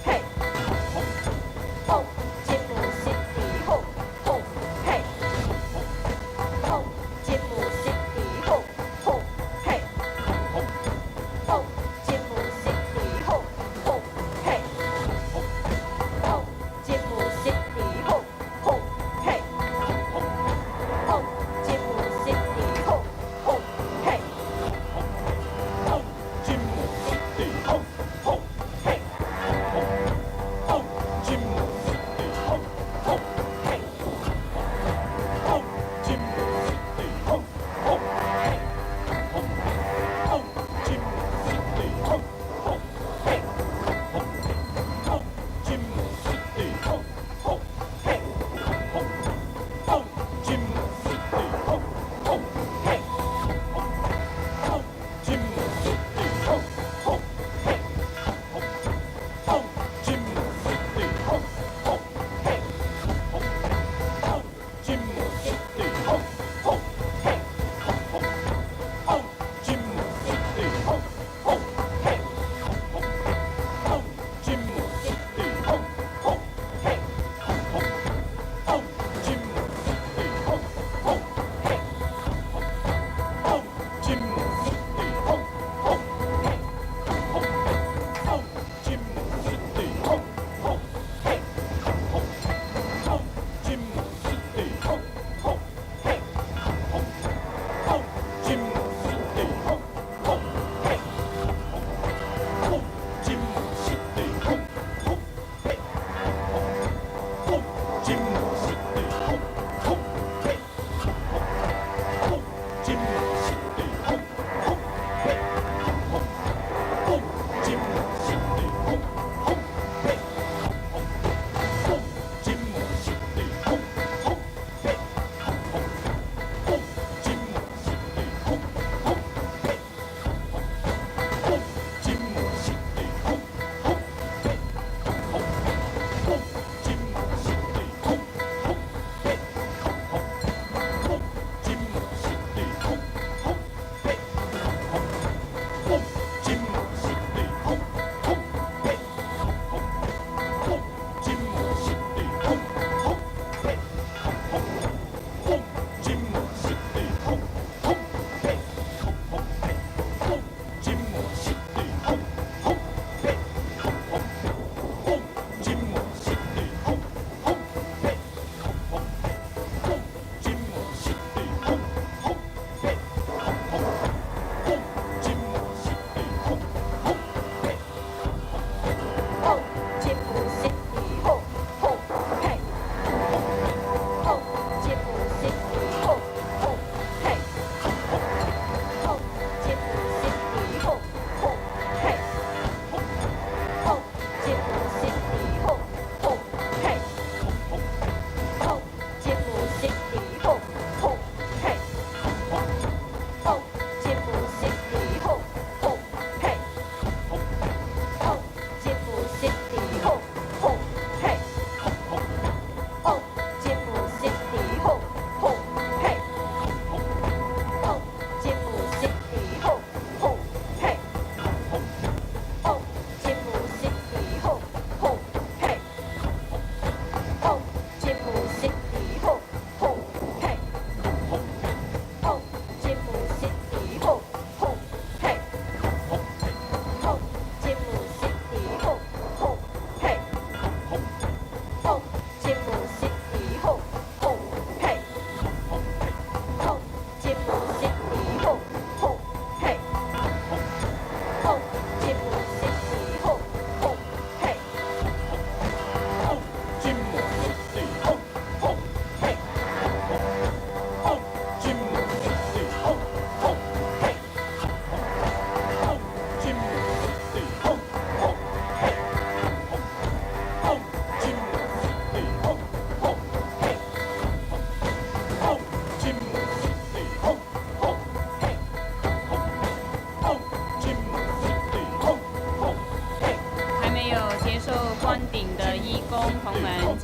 嘿。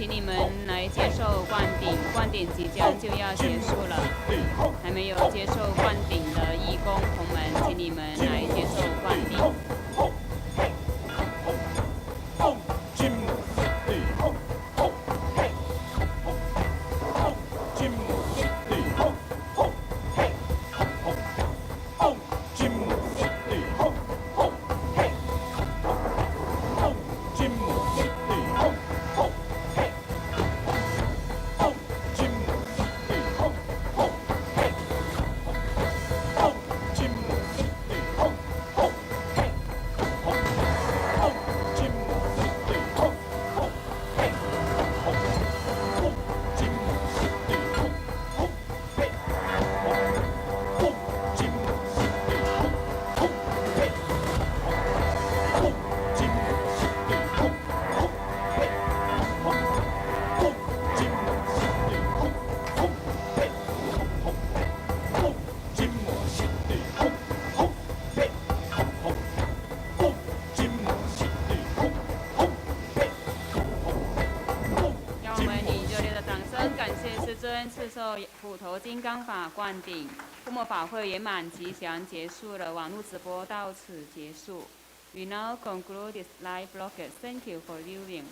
请你们来接受灌顶，灌顶即将就要结束了。还没有接受灌顶的义工同们，请你们来接受灌顶。赐受虎头金刚法灌顶，护摩法会圆满吉祥结束了，网络直播到此结束。We now conclude this live broadcast. Thank you for viewing.